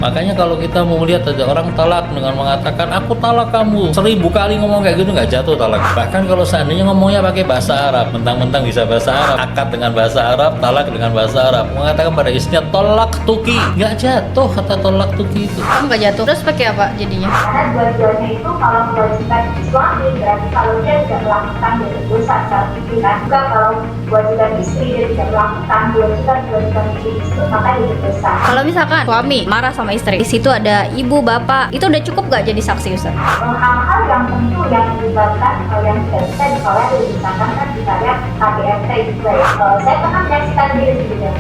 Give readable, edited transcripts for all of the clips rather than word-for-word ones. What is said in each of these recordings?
Makanya kalau kita mau lihat ada orang talak dengan mengatakan aku talak kamu 1000 kali ngomong kayak gitu nggak jatuh talak. Bahkan kalau seandainya ngomongnya pakai bahasa Arab, mentang-mentang bisa bahasa Arab, akad dengan bahasa Arab, talak dengan bahasa Arab, mengatakan pada istrinya tolak tuki, nggak jatuh kata tolak tuki itu. Nggak jatuh. Terus pakai apa jadinya? Karena dua-duanya itu kalau kewajiban suami berarti kalau dia tidak melakukan dia berdosa secara fikih kan. Juga kalau kewajiban istri dia tidak melakukan kewajiban istri maka dia berdosa. Kalau misalkan suami marah sama istri, di situ ada ibu, bapak, itu udah cukup nggak jadi saksi, Ustaz? Hal-hal yang tentu yang melibatkan yang tidak bisa ditolerir, misalkan kan misalnya KDRT gitu ya. Saya pernah menyaksikan diri gitu ya.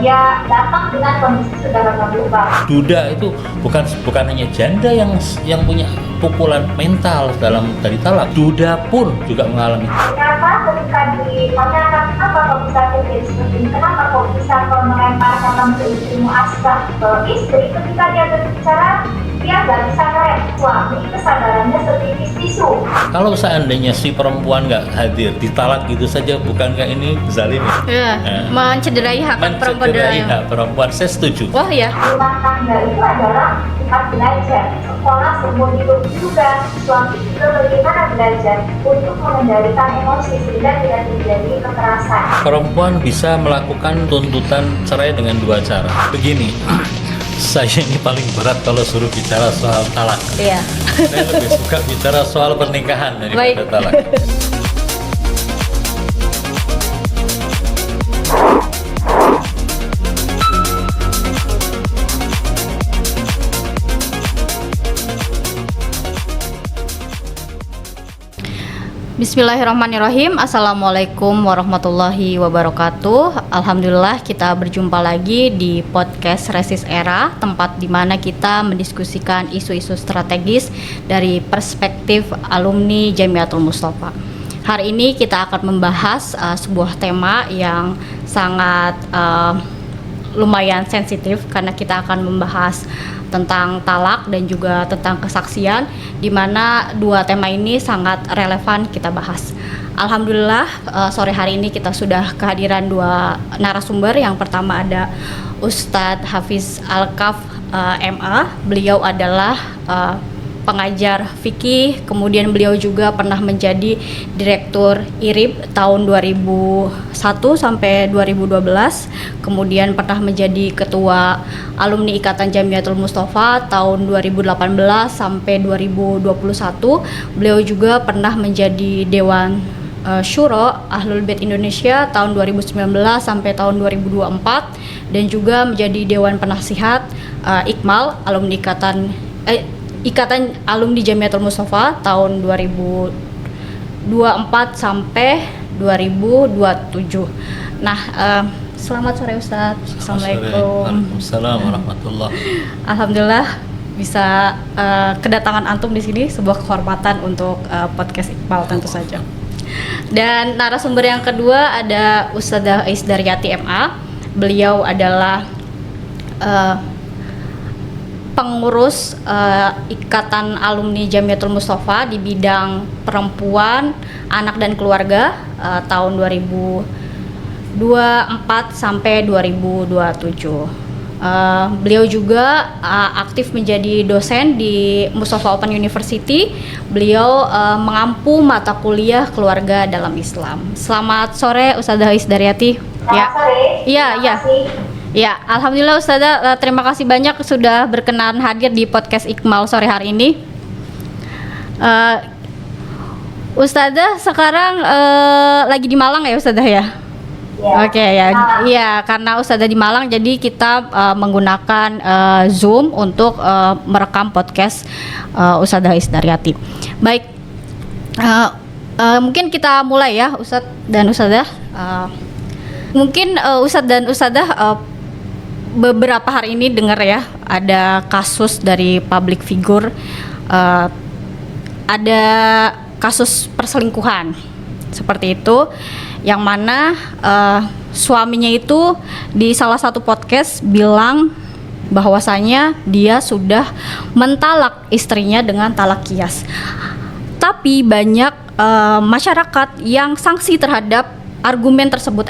Dia datang dengan kondisi sudah berubah. Duda itu bukan hanya janda yang punya pukulan mental dalam dari talak, duda pun juga mengalami. Kenapa ketika ditanyakan kenapa kok bisa terjadi seperti ini? Kenapa kok bisa melemparkan ke istrimu asbak ke istri? Ketika dia berbicara, dia nggak bisa ngerem suami, kesadarannya setipis tisu. Kalau seandainya si perempuan nggak hadir, ditalak gitu saja, bukankah ini zalim? Ya, mencederai hak perempuan. Mencederai hak perempuan, saya setuju. Wah ya. Rumah tangga itu adalah tempat belajar, sekolah seumur hidup juga. Suami juga bagaimana belajar untuk mengendalikan emosi sehingga tidak terjadi kekerasan. Perempuan bisa melakukan tuntutan cerai dengan dua cara. Begini, saya ini paling berat kalau suruh bicara soal talak. Iya. Saya lebih suka bicara soal pernikahan daripada talak. Bismillahirrahmanirrahim. Assalamualaikum warahmatullahi wabarakatuh. Alhamdulillah kita berjumpa lagi di podcast Resist Era, tempat di mana kita mendiskusikan isu-isu strategis dari perspektif alumni Jamiatul Mustofa. Hari ini kita akan membahas sebuah tema yang sangat lumayan sensitif karena kita akan membahas tentang talak dan juga tentang kesaksian, di mana dua tema ini sangat relevan kita bahas. Alhamdulillah sore hari ini kita sudah kehadiran dua narasumber. Yang pertama ada Ustadz Hafiz Alkaf MA. Beliau adalah pengajar fikih, kemudian beliau juga pernah menjadi direktur IRIB tahun 2001 sampai 2012, kemudian pernah menjadi ketua alumni Ikatan Jamiatul Mustofa tahun 2018 sampai 2021. Beliau juga pernah menjadi Dewan Syuro Ahlul Bait Indonesia tahun 2019 sampai tahun 2024, dan juga menjadi Dewan Penasihat Ikmal alumni Ikatan Alumni Jamiatul Mustofa tahun 2024 sampai 2027. Nah, selamat sore Ustadz. Assalamualaikum. Waalaikumsalam warahmatullahi. Alhamdulillah bisa kedatangan antum di sini, sebuah kehormatan untuk podcast Iqbal tentu saja. Dan narasumber yang kedua ada Ustadzah Ais Daryati MA. Beliau adalah pengurus Ikatan Alumni Jamiatul Mustofa di bidang perempuan, anak dan keluarga tahun 2024 sampai 2027. Beliau juga aktif menjadi dosen di Mustofa Open University. Beliau mengampu mata kuliah keluarga dalam Islam. Selamat sore Ustadzah Ais Daryati. Selamat sore. Iya. Ya, alhamdulillah Ustazah, terima kasih banyak sudah berkenan hadir di podcast Iqmal sore hari ini. Ustazah sekarang lagi di Malang ya Ustazah ya? Ya. Oke ya, iya karena Ustazah di Malang jadi kita menggunakan Zoom untuk merekam podcast Ustazah Ais Daryati. Baik, mungkin kita mulai ya Ustadz dan Ustazah. Mungkin Ustadz dan Ustazah beberapa hari ini dengar ya ada kasus dari public figure, ada kasus perselingkuhan seperti itu, yang mana suaminya itu di salah satu podcast bilang bahwasanya dia sudah mentalak istrinya dengan talak qiyas. Tapi banyak masyarakat yang sanksi terhadap argumen tersebut.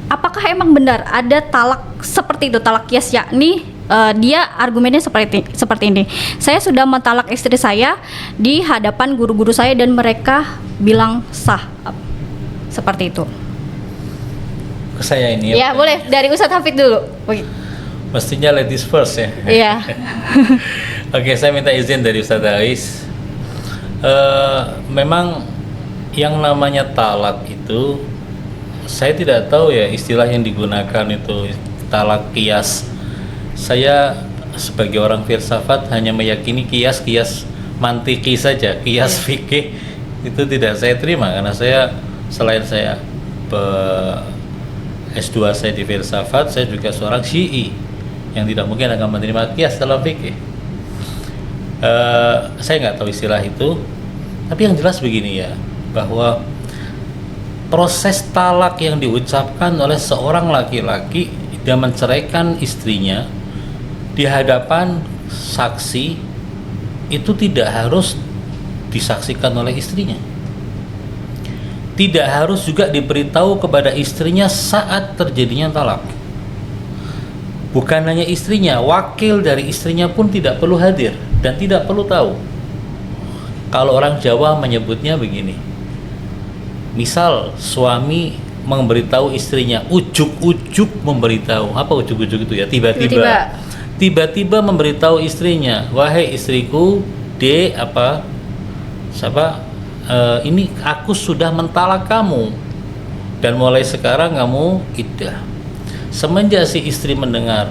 Apakah emang benar ada talak seperti itu, talak qiyas, yakni Dia argumennya seperti ini. Saya sudah mentalak istri saya di hadapan guru-guru saya dan mereka bilang sah. Seperti itu. Ke saya ini Ya, boleh dari Ustadz Hafid dulu. Mestinya ladies first ya. Iya. Oke, saya minta izin dari Ustadz Ais. Memang yang namanya talak itu, saya tidak tahu ya istilah yang digunakan itu talak qiyas. Saya sebagai orang filsafat hanya meyakini qiyas mantiki saja, qiyas fikih itu tidak saya terima, karena selain saya S2 saya di filsafat, saya juga seorang Syi'i yang tidak mungkin akan menerima qiyas dalam fikih. Saya nggak tahu istilah itu, tapi yang jelas begini ya, bahwa proses talak yang diucapkan oleh seorang laki-laki dia menceraikan istrinya di hadapan saksi itu tidak harus disaksikan oleh istrinya, tidak harus juga diberitahu kepada istrinya saat terjadinya talak. Bukan hanya istrinya, wakil dari istrinya pun tidak perlu hadir dan tidak perlu tahu. Kalau orang Jawa menyebutnya begini, misal suami memberitahu istrinya, ujuk-ujuk memberitahu. Apa ujuk-ujuk itu ya? Tiba-tiba memberitahu istrinya, wahai istriku, ini aku sudah mentalak kamu dan mulai sekarang kamu iddah. Semenjak si istri mendengar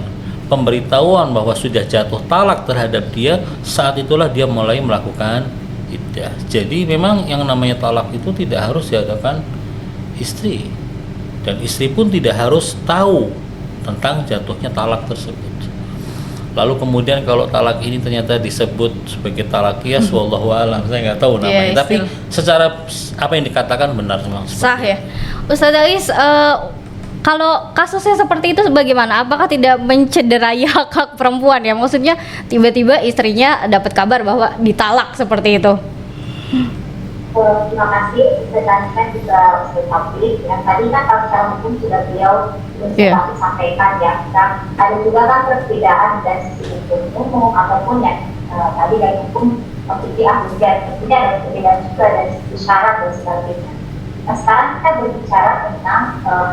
pemberitahuan bahwa sudah jatuh talak terhadap dia, saat itulah dia mulai melakukan iddah. Jadi memang yang namanya talak itu tidak harus di hadapan istri, dan istri pun tidak harus tahu tentang jatuhnya talak tersebut. Lalu kemudian kalau talak ini ternyata disebut sebagai talak qiyas, wallahu a'lam, saya nggak tahu namanya. Tapi secara apa yang dikatakan benar memang sah ya. Ustadz Ais, kalau kasusnya seperti itu bagaimana? Apakah tidak mencederai hak perempuan ya? Maksudnya tiba-tiba istrinya dapat kabar bahwa ditalak seperti itu. Terima kasih, pertanyaan juga Ustaz Hafid. Yang tadi kan kalau secara hukum sudah beliau sampaikan ya, ada juga kan perbedaan dari sisi hukum umum ataupun yang tadi dari hukum fikih ahliya, tentunya ada perbedaan juga dari sisi syarat dan sebagainya. Nah, sekarang kita berbicara tentang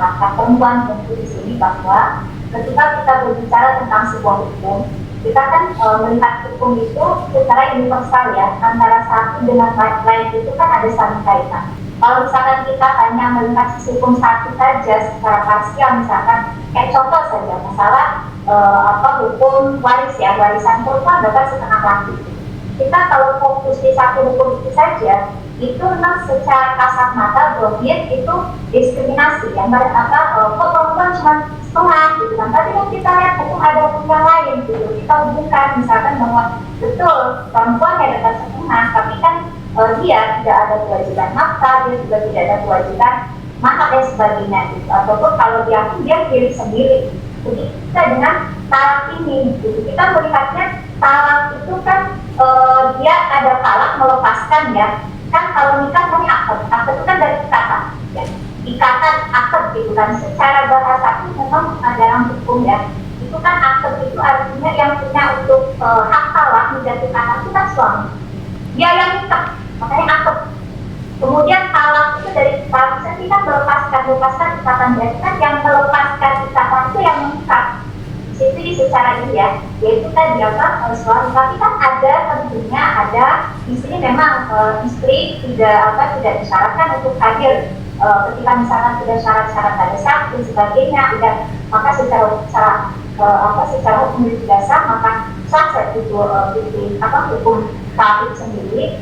hak perempuan, tentu di sini bahwa ketika kita berbicara tentang sebuah hukum, kita kan melihat hukum itu secara universal ya, antara satu dengan lain itu kan ada saling kaitan. Kalau misalkan kita hanya melihat sisi hukum satu saja secara parsial, misalkan kayak contoh saja masalah hukum waris ya, warisan perempuan dapat setengah laki. Kita kalau fokus di satu hukum itu saja, itu memang secara kasat mata dohir itu diskriminasi ya, kok perempuan cuma setengah gitu kan. Tapi yang kita lihat hukum ada hukum yang lain gitu, kita hubungkan misalkan bahwa betul perempuan ya dapat setengah, tapi kan dia tidak ada kewajiban nafkah, dia juga tidak ada kewajiban mahar dan sebagainya gitu. Ataupun kalau dia pilih sendiri. Jadi kita dengan talak ini gitu, kita melihatnya talak itu kan dia ada talak melepaskan ya. Kan kalau nikah namanya akad itu kan dari ikatan ya. Ikatan akad gitu kan, secara bahasa itu memang dalam hukum ya, itu kan akad itu artinya yang punya untuk hak talak menjatuhkan anak itu kan suami, dia yang nikah, makanya akad. Kemudian talak itu dari talak itu kan melepaskan ikatan, berarti kan yang melepaskan ikatan itu yang mengikat. Itu secara ini ya, yaitu tadi suami. Tapi kan ada tentunya ada di sini memang istri tidak disyaratkan untuk hadir ketika misalkan sudah syarat-syarat ada sakit dan sebagainya, maka secara hukum dasar maka sah itu hukum talak itu sendiri.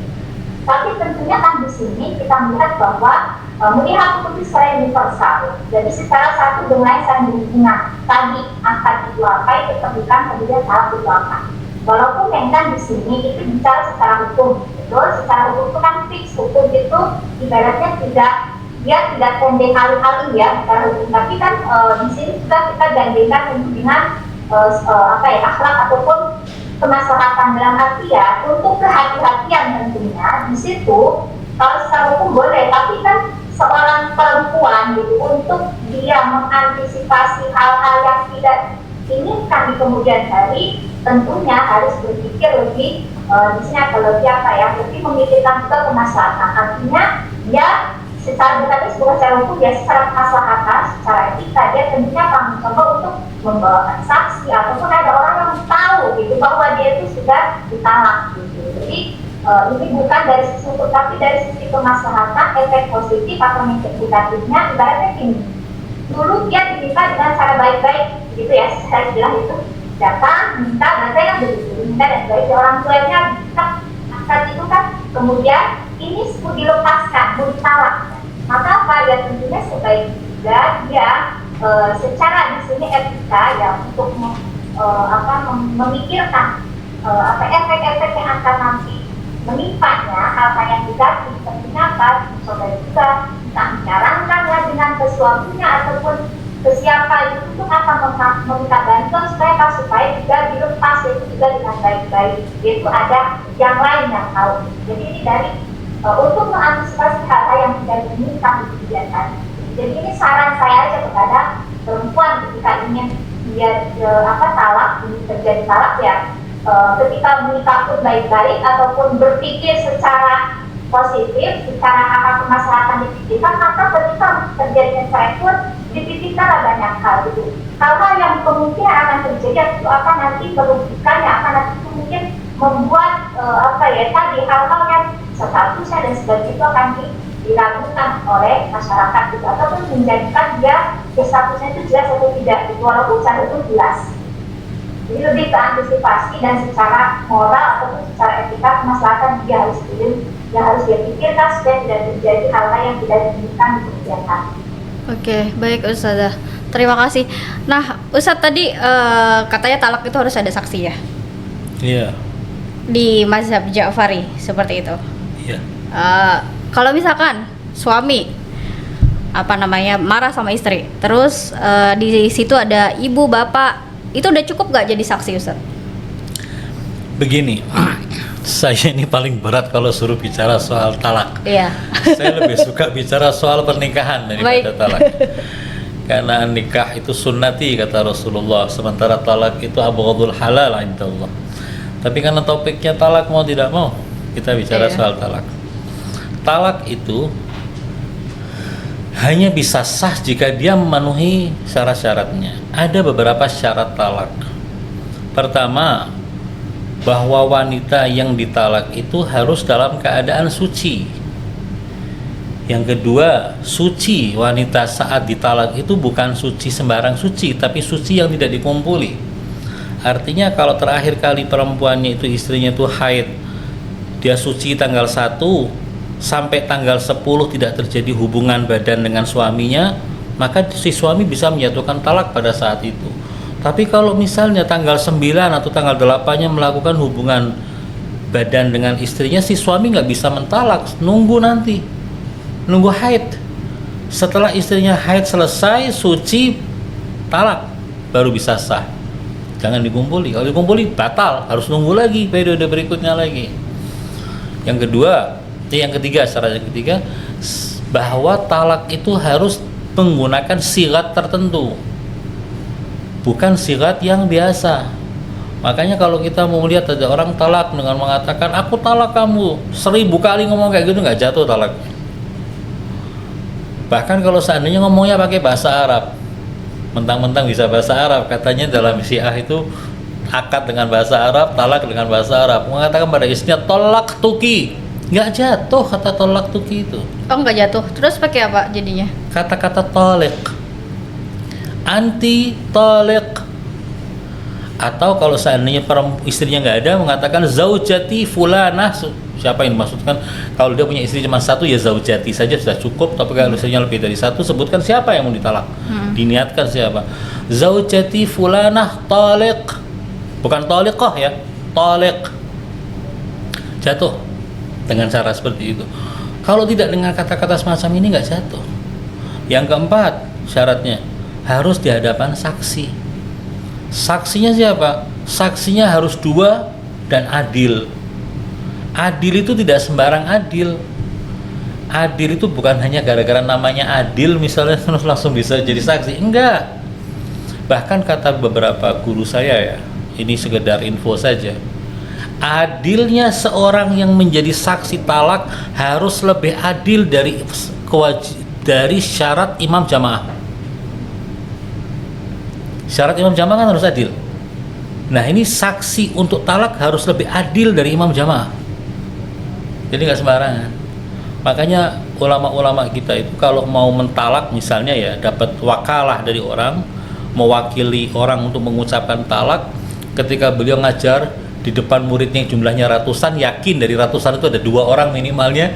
Tapi tentunya kan di sini kita melihat bahwa melihat hukum itu secara universal. Jadi secara satu dengan lain saling berhubungan. Tadi akad itu apa itu bukan, kemudian talak itu apa. Walaupun memang di sini itu bicara secara hukum, betul. Secara hukum itu kan fix, hukum itu ibaratnya tidak pendek kali-kali ya secara hukum. Tapi kan di sini juga kita gandengkan dengan akhlak ataupun kemaslahatan, dalam arti ya untuk kehati-hatian tentunya di situ. Kalau secara hukum boleh, tapi kan seorang perempuan gitu untuk dia mengantisipasi hal-hal yang tidak diinginkan di kemudian hari, tentunya harus berpikir lebih di sini lebih apa ya, lebih memikirkan juga kemaslahatan. Artinya dia secara bukan secara hukum, dia secara kemaslahatan, secara etika dia tentunya akan mencoba untuk membawakan saksi ataupun ada orang yang tahu gitu bahwa dia itu sudah ditalak gitu. Jadi ini bukan dari sisi hukum tapi dari sisi kemaslahatan, efek positif atau negatifnya. Ibaratnya gini, dulu dia diminta dengan cara baik-baik gitu ya, saya bilang itu datang minta dan saya kan begitu minta dan baik orang tuanya minta saat itu kan kemudian ini mau dilepaskan, mau ditalak, maka apa ya tentunya sebaiknya juga dia secara di sini etika ya untuk memikirkan efek-efek yang akan nanti menimpanya, hal-hal yang negatif, tentunya apa coba juga entah menyarankan ya dengan ke suaminya ataupun ke siapa itu akan meminta bantuan supaya juga dilepas itu juga dengan baik-baik, yaitu ada yang lain yang tahu. Jadi ini dari untuk mengantisipasi hal-hal yang tidak diinginkan di kemudian hari. Jadi ini saran saya aja kepada perempuan ketika ingin dia talak, ini terjadi talak ya, ketika menikah pun baik-baik ataupun berpikir secara positif, secara hak kemaslahatan dipikirkan, maka ketika terjadinya cerai pun dipikirkan banyak hal gitu. Hal-hal yang kemungkinan akan terjadi itu akan nanti merugikan, yang akan nanti mungkin membuat tadi hal-hal yang statusnya dan sebagainya itu akan diragukan oleh masyarakat gitu, ataupun menjadikan dia statusnya itu jelas atau tidak gitu, walaupun secara itu jelas. Jadi lebih ke antisipasi dan secara moral ataupun secara etika kemaslahatan dia harus pilih, yang harus dia pikirkan supaya tidak terjadi hal-hal yang tidak diinginkan di kemudian hari. Oke, baik Ustazah. Terima kasih. Nah, Ustadz tadi katanya talak itu harus ada saksi ya? Iya. Di mazhab Ja'fari seperti itu. Iya. Kalau misalkan suami marah sama istri, terus di situ ada ibu bapak, itu udah cukup gak jadi saksi Ustadz? Begini, saya ini paling berat kalau suruh bicara soal talak. Iya. Saya lebih suka bicara soal pernikahan daripada talak. Karena nikah itu sunnati kata Rasulullah, sementara talak itu abghadul halal indallah. Tapi karena topiknya talak mau tidak mau, kita bicara soal talak. Talak itu hanya bisa sah jika dia memenuhi syarat-syaratnya. Ada beberapa syarat talak. Pertama, bahwa wanita yang ditalak itu harus dalam keadaan suci. Yang kedua, suci wanita saat ditalak itu bukan suci sembarang suci, tapi suci yang tidak dikumpuli. Artinya kalau terakhir kali perempuannya itu istrinya itu haid, dia suci tanggal 1 sampai tanggal 10 tidak terjadi hubungan badan dengan suaminya, maka si suami bisa menjatuhkan talak pada saat itu. Tapi kalau misalnya tanggal 9 atau tanggal 8-nya melakukan hubungan badan dengan istrinya, si suami nggak bisa mentalak, nunggu haid. Setelah istrinya haid selesai, suci, talak, baru bisa sah. Jangan dikumpuli. Kalau dikumpuli batal, harus nunggu lagi periode berikutnya lagi. Yang ketiga, syarat yang ketiga, bahwa talak itu harus menggunakan sigat tertentu, bukan sigat yang biasa. Makanya kalau kita mau lihat ada orang talak dengan mengatakan aku talak kamu 1000 kali ngomong kayak gitu, nggak jatuh talak. Bahkan kalau seandainya ngomongnya pakai bahasa Arab, mentang-mentang bisa bahasa Arab, katanya dalam Syiah itu akad dengan bahasa Arab, talak dengan bahasa Arab, mengatakan pada istrinya tolak tuki, nggak jatuh kata tolak tuki itu. Oh, nggak jatuh. Terus pakai apa jadinya? Kata-kata tolek, anti tolek. Atau kalau seandainya istrinya nggak ada, mengatakan zaujati fulanah. Siapa yang dimaksudkan? Kalau dia punya istri cuma satu, ya zaujati saja sudah cukup. Tapi kalau istrinya lebih dari satu, sebutkan siapa yang mau ditalak. Diniatkan siapa. Zaujati fulanah talek, bukan taleqah ya, talek, jatuh dengan cara seperti itu. Kalau tidak dengan kata-kata semacam ini nggak jatuh. Yang keempat syaratnya harus di hadapan saksi. Saksinya siapa? Saksinya harus 2 dan adil. Adil itu tidak sembarang adil. Adil itu bukan hanya gara-gara namanya adil misalnya terus langsung bisa jadi saksi. Enggak. Bahkan kata beberapa guru saya ya, ini sekedar info saja, adilnya seorang yang menjadi saksi talak harus lebih adil dari syarat imam jamaah. Syarat imam jamaah kan harus adil. Nah ini saksi untuk talak harus lebih adil dari imam jamaah. Jadi nggak sembarangan. Makanya ulama-ulama kita itu kalau mau mentalak misalnya ya, dapat wakalah dari orang, mewakili orang untuk mengucapkan talak. Ketika beliau ngajar di depan muridnya yang jumlahnya ratusan, yakin dari ratusan itu ada 2 orang minimalnya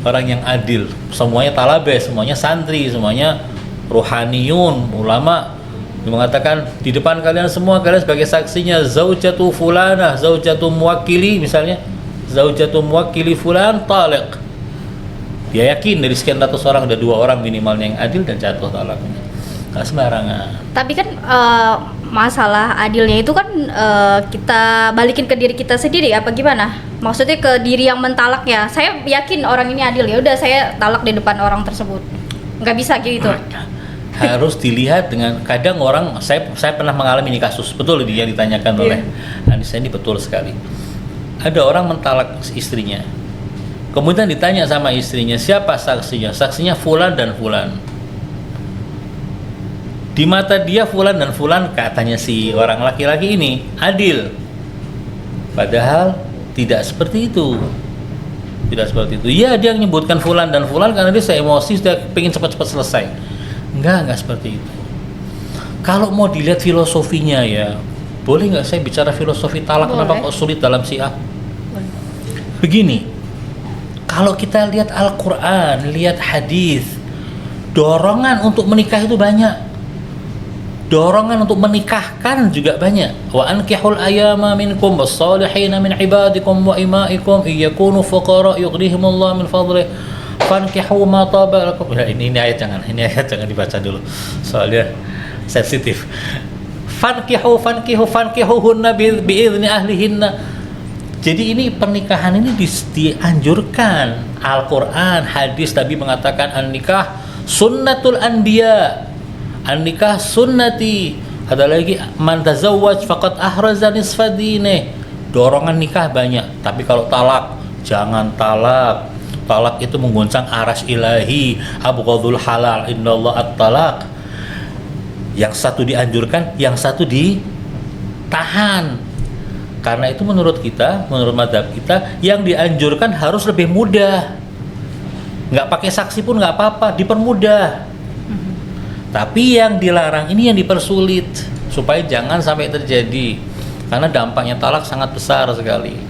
orang yang adil. Semuanya talabes, semuanya santri, semuanya ruhaniyun, ulama. Dia mengatakan di depan kalian semua, kalian sebagai saksinya, zaujatu fulanah, zaujatu muwakili, misalnya zaujatu muwakili fulan talaq. Dia yakin dari sekian ratus orang ada 2 orang minimalnya yang adil dan jatuh talaknya. Nggak sembarangan. Tapi kan masalah adilnya itu kan kita balikin ke diri kita sendiri apa gimana? Maksudnya ke diri yang mentalak ya. Saya yakin orang ini adil, ya udah saya talak di depan orang tersebut. Nggak bisa gitu. Harus dilihat dengan, kadang orang, saya pernah mengalami ini kasus, betul dia ditanyakan oleh Anissa ini betul sekali. Ada orang mentalak istrinya. Kemudian ditanya sama istrinya, siapa saksinya? Saksinya fulan dan fulan. Di mata dia fulan dan fulan, katanya si orang laki-laki ini adil. Padahal tidak seperti itu. Tidak seperti itu. Iya, dia menyebutkan fulan dan fulan karena dia emosi, sudah pengen cepat-cepat selesai. Enggak seperti itu. Kalau mau dilihat filosofinya ya, boleh nggak saya bicara filosofi talak? Kenapa kok sulit dalam Syiah? Begini, kalau kita lihat Al-Quran, lihat hadis, dorongan untuk menikah itu banyak. Dorongan untuk menikahkan juga banyak. Wa ankihul ayama minkum was-salihina min ibadikum wa imaikum iyakunu fuqara yughnihimullah min fadlih fankihu ma taba lakum. Ini ayat jangan dibaca dulu. Soalnya sensitif. Fankihuhunna bi'izni ahlihinna. Jadi ini pernikahan ini dianjurkan. Al-Quran, hadis Nabi mengatakan an-nikah sunnatul anbiya. An-nikah sunnati. Ada lagi man tazawwaj faqad ahraza nisfa dineh. Dorongan nikah banyak, tapi kalau talak jangan talak. Talak itu mengguncang aras ilahi, abghadul halal indallah at-talak. Yang satu dianjurkan, yang satu ditahan. Karena itu menurut kita, menurut mazhab kita, yang dianjurkan harus lebih mudah. Nggak pakai saksi pun nggak apa-apa, dipermudah. Tapi yang dilarang ini yang dipersulit supaya jangan sampai terjadi, karena dampaknya talak sangat besar sekali.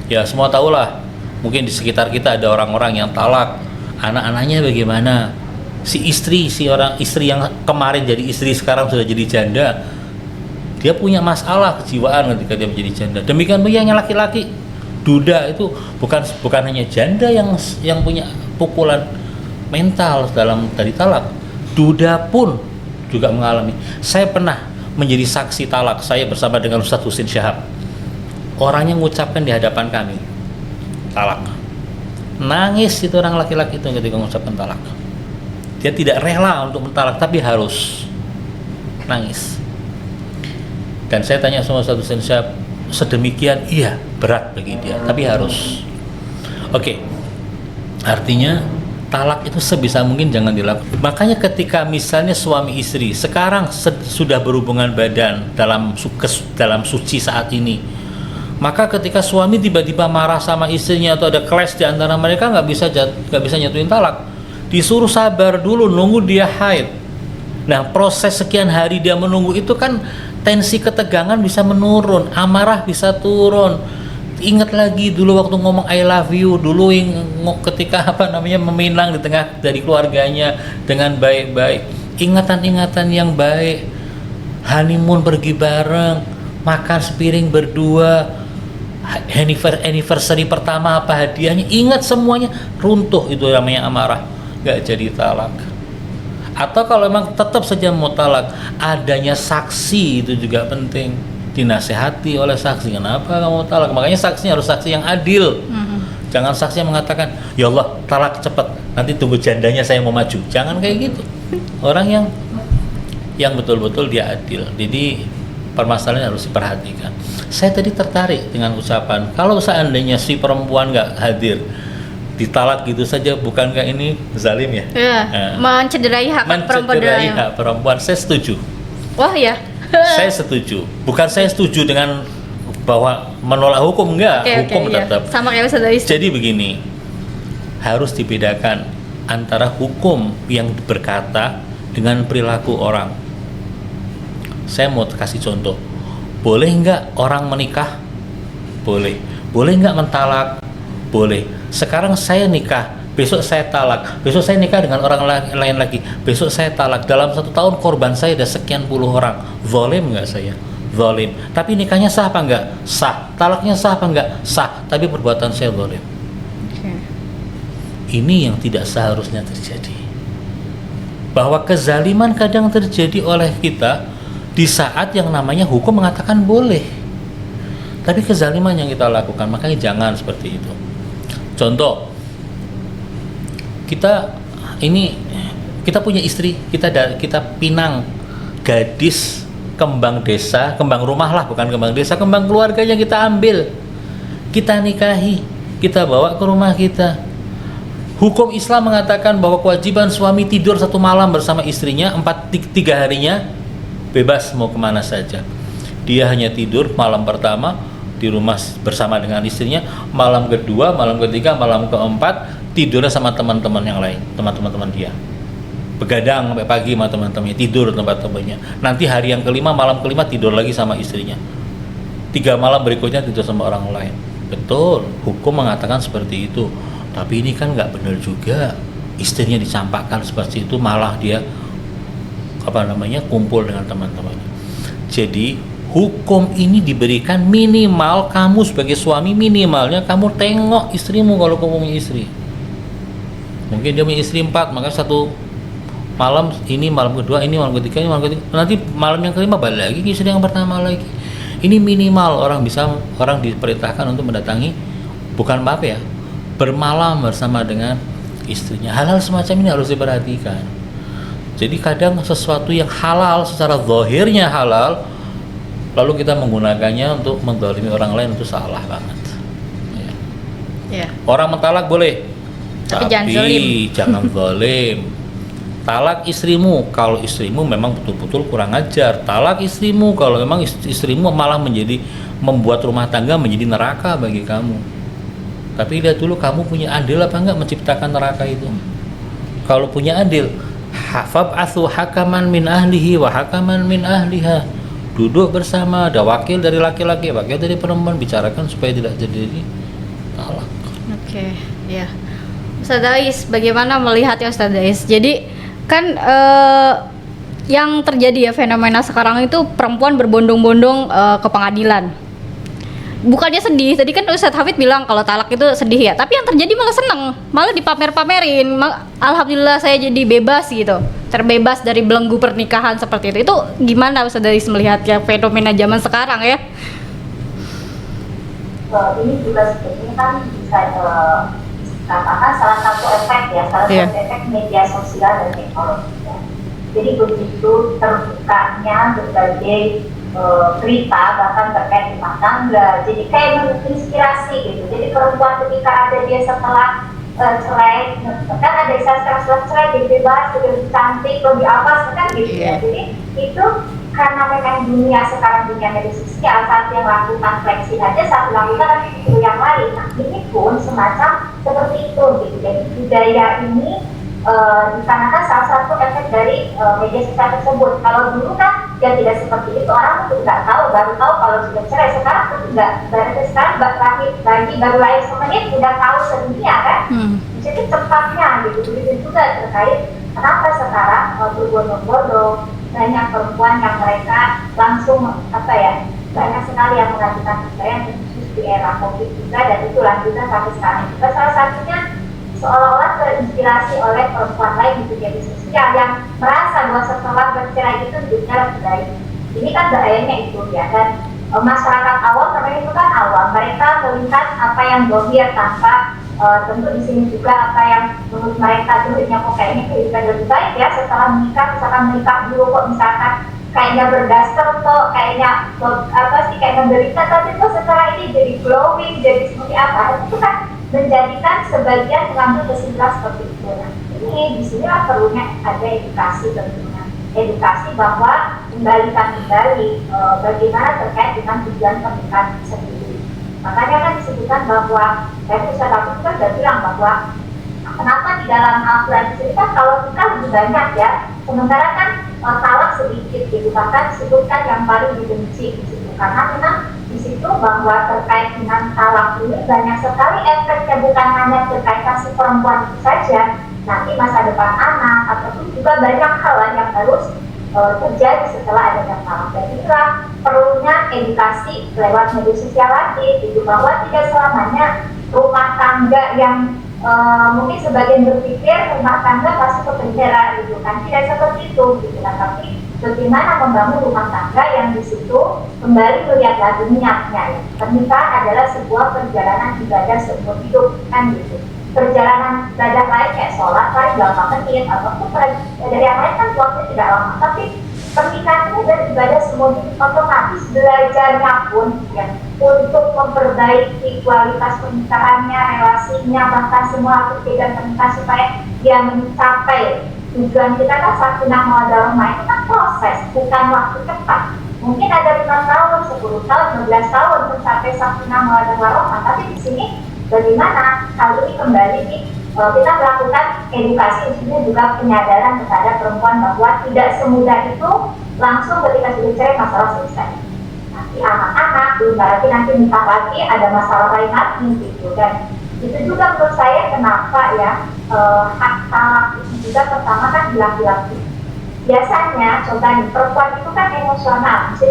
Ya semua tahulah, mungkin di sekitar kita ada orang-orang yang talak, anak-anaknya bagaimana? Si orang istri yang kemarin jadi istri sekarang sudah jadi janda, dia punya masalah kejiwaan ketika dia menjadi janda. Demikian pula yang laki-laki, duda itu bukan hanya janda yang punya pukulan mental dari talak. Duda pun juga mengalami. Saya pernah menjadi saksi talak. Saya bersama dengan Ustadz Husin Syahab. Orangnya mengucapkan di hadapan kami talak. Nangis itu orang laki-laki itu ketika mengucapkan talak. Dia tidak rela untuk mentalak, tapi harus nangis. Dan saya tanya sama Ustadz Husin Syahab, sedemikian, iya berat bagi dia, tapi harus. Oke. Artinya talak itu sebisa mungkin jangan dilakukan. Makanya ketika misalnya suami istri sekarang sudah berhubungan badan dalam suci saat ini, maka ketika suami tiba-tiba marah sama istrinya atau ada clash di antara mereka, nggak bisa nyatuin talak. Disuruh sabar dulu, nunggu dia haid. Nah proses sekian hari dia menunggu itu kan tensi ketegangan bisa menurun, amarah bisa turun. Ingat lagi dulu waktu ngomong I love you dulu, ketika meminang di tengah dari keluarganya dengan baik-baik, ingatan-ingatan yang baik, honeymoon pergi bareng, makan sepiring berdua, anniversary pertama apa hadiahnya, ingat semuanya, runtuh itu namanya amarah, gak jadi talak. Atau kalau memang tetap saja mau talak, adanya saksi itu juga penting. Dinasehati oleh saksi, kenapa kamu talak? Makanya saksinya harus saksi yang adil. Jangan saksi yang mengatakan, ya Allah talak cepat, nanti tunggu jandanya saya mau maju. Jangan kayak gitu. Orang yang yang betul-betul dia adil. Jadi permasalahan harus diperhatikan. Saya tadi tertarik dengan ucapan, kalau seandainya si perempuan nggak hadir, ditalak gitu saja, bukankah ini zalim ya? Mencederai hak perempuan. Mencederai hak perempuan. Saya setuju. Wah ya. Saya setuju. Bukan saya setuju dengan bahwa menolak hukum, enggak. Hukum tetap. Sama kayak Ustaz Dais. Jadi begini, harus dibedakan antara hukum yang berkata dengan perilaku orang. Saya mau kasih contoh. Boleh nggak orang menikah? Boleh. Boleh nggak mentalak? Boleh. Sekarang saya nikah, besok saya talak, besok saya nikah dengan orang lain lagi, besok saya talak. Dalam 1 tahun korban saya ada sekian puluh orang. Zalim nggak saya? Zalim. Tapi nikahnya sah apa enggak? Sah. Talaknya sah apa enggak? Sah. Tapi perbuatan saya zalim. Ini yang tidak seharusnya terjadi. Bahwa kezaliman kadang terjadi oleh kita di saat yang namanya hukum mengatakan boleh, tapi kezaliman yang kita lakukan, makanya jangan seperti itu. Contoh, kita punya istri, kita pinang gadis kembang desa, kembang rumah lah, bukan kembang desa, kembang keluarganya kita ambil, kita nikahi, kita bawa ke rumah kita. Hukum Islam mengatakan bahwa kewajiban suami tidur 1 malam bersama istrinya, 3 harinya bebas mau kemana saja. Dia hanya tidur malam pertama di rumah bersama dengan istrinya, malam kedua, malam ketiga, malam keempat tidurnya sama teman-teman yang lain, teman-teman dia. Begadang sampai pagi sama teman-temannya, tidur tempat-temannya. Nanti hari yang kelima, malam kelima tidur lagi sama istrinya. 3 malam berikutnya tidur sama orang lain. Betul, hukum mengatakan seperti itu. Tapi ini kan nggak benar juga. Istrinya dicampakkan seperti itu, malah dia kumpul dengan teman-temannya. Jadi hukum ini diberikan minimal kamu sebagai suami, minimalnya kamu tengok istrimu kalau kamu punya istri. Mungkin dia punya istri 4, maka 1 malam ini, malam kedua ini, malam ketiga ini, malam ketiga, nanti malam yang kelima balik lagi ke istri yang pertama lagi. Ini minimal orang diperintahkan untuk mendatangi, bukan maaf ya, bermalam bersama dengan istrinya. Hal-hal semacam ini harus diperhatikan. Jadi kadang sesuatu yang halal secara zahirnya halal, lalu kita menggunakannya untuk menzalimi orang lain, itu salah banget. Ya. Orang mentalak boleh, tapi jangan zalim. Talak istrimu kalau istrimu memang betul-betul kurang ajar. Talak istrimu kalau memang istrimu malah membuat rumah tangga menjadi neraka bagi kamu. Tapi lihat dulu kamu punya andil apa enggak menciptakan neraka itu. Kalau punya andil, fab'atsu hakaman min ahlihi wa hakaman min ahliha. Duduk bersama, ada wakil dari laki-laki, wakil dari perempuan, bicarakan supaya tidak jadi talak. Oke, ya. Ustaz Dais, bagaimana melihatnya Ustaz Dais? Jadi kan yang terjadi ya fenomena sekarang itu perempuan berbondong-bondong ke pengadilan. Bukannya sedih, tadi kan Ustadz Hafid bilang kalau talak itu sedih ya, tapi yang terjadi malah seneng, malah dipamer-pamerin. Alhamdulillah saya jadi bebas gitu, terbebas dari belenggu pernikahan seperti itu. Itu gimana Ustadz Dais melihatnya fenomena zaman sekarang ya? Ini juga sebetulnya kan bisa katakan salah satu efek ya, satu efek media sosial dan teknologi ya. Jadi begitu terbukanya berbagai cerita bahkan terkait rumah tangga, jadi kayak menginspirasi gitu. Jadi perempuan ketika ada dia setelah cerai, kan ada istilah setelah cerai jadi bebas, jadi lebih cantik, lebih apa kan gitu ya. Jadi itu karena memang dunia sekarang dunia media sosial, saat yang lakukan flexing aja, saat lakukan nanti itu yang lain. Nah ini pun semacam seperti itu gitu. Jadi budaya ini dikarenakan salah satu efek dari media sosial tersebut. Kalau dulu kan ya tidak seperti itu, orang tuh nggak tahu, baru tahu kalau sudah cerai. Sekarang tuh nggak, sekarang baru lahir semenit udah tahu sedunia kan. Jadi cepatnya gitu. Begitu juga terkait kenapa sekarang berbondong-bondong banyak perempuan yang mereka langsung banyak sekali yang mengajukan perceraian khusus di era COVID juga, dan itu lanjutan sampai sekarang juga. Salah satunya seolah-olah terinspirasi oleh perempuan lain di media sosial yang merasa bahwa setelah bercerai itu hidupnya lebih baik. Ini kan bahayanya itu ya, dan masyarakat awam, namanya itu kan awam, mereka melihat apa yang dohir tanpa tentu di sini juga apa yang menurut mereka dulunya kok kayaknya kehidupan lebih baik ya setelah menikah, misalkan menikah dulu kok misalkan kayaknya berdaster kok, kayaknya apa sih kayak menderita, tapi kok setelah ini jadi glowing, jadi seperti apa? Itu kan menjadikan sebagian mengambil kesimpulan seperti itu. Nah, ini disinilah perlunya ada edukasi tentunya, edukasi bahwa kembalikan kembali bagaimana terkait dengan tujuan pernikahan sendiri. Makanya kan disebutkan bahwa Ustaz Abu kan sudah bilang bahwa kenapa di dalam Al-Quran ini kan kalau nikah lebih banyak ya, sementara kan talak sedikit gitu, bahkan disebutkan yang paling dibenci di situ, karena memang di situ bahwa terkait dengan talak ini banyak sekali efeknya, bukan hanya terkait si perempuan itu saja, nanti masa depan anak ataupun juga banyak hal yang harus terjadi setelah adanya talak. Dan inilah perlunya edukasi lewat media sosial lagi gitu, bahwa tidak selamanya rumah tangga yang mungkin sebagian berpikir rumah tangga masuk ke penjara gitu kan, tidak seperti itu gitu kan, tapi bagaimana membangun rumah tangga yang di situ kembali melihat lagi niatnya ya. Pernikahan adalah sebuah perjalanan ibadah seumur hidup kan gitu. Perjalanan ibadah lain kayak sholat paling berapa menit ataupun dari yang lain kan waktu tidak lama, tapi pernikahan ini adalah ibadah seumur hidup, otomatis belajarnya pun ya untuk memperbaiki kualitas pernikahannya, relasinya, bahkan semua aktivitas pernikahan supaya dia mencapai tujuan kita kan sakinah mawaddah warahmah. Itu kan proses, bukan waktu cepat. Mungkin ada 5 tahun, 10 tahun, 15 tahun mencapai sakinah mawaddah warahmah, tapi di sini bagaimana hal ini kembali nih kita melakukan edukasi, isinya juga penyadaran kepada perempuan bahwa tidak semudah itu langsung ketika sudah cerai masalah selesai. Nanti anak-anak belum berarti nanti nikah lagi ada masalah lain lagi gitu. Dan itu juga menurut saya kenapa ya hak talak itu juga pertama kan di laki-laki. Biasanya coba nih, perempuan itu kan emosional, itu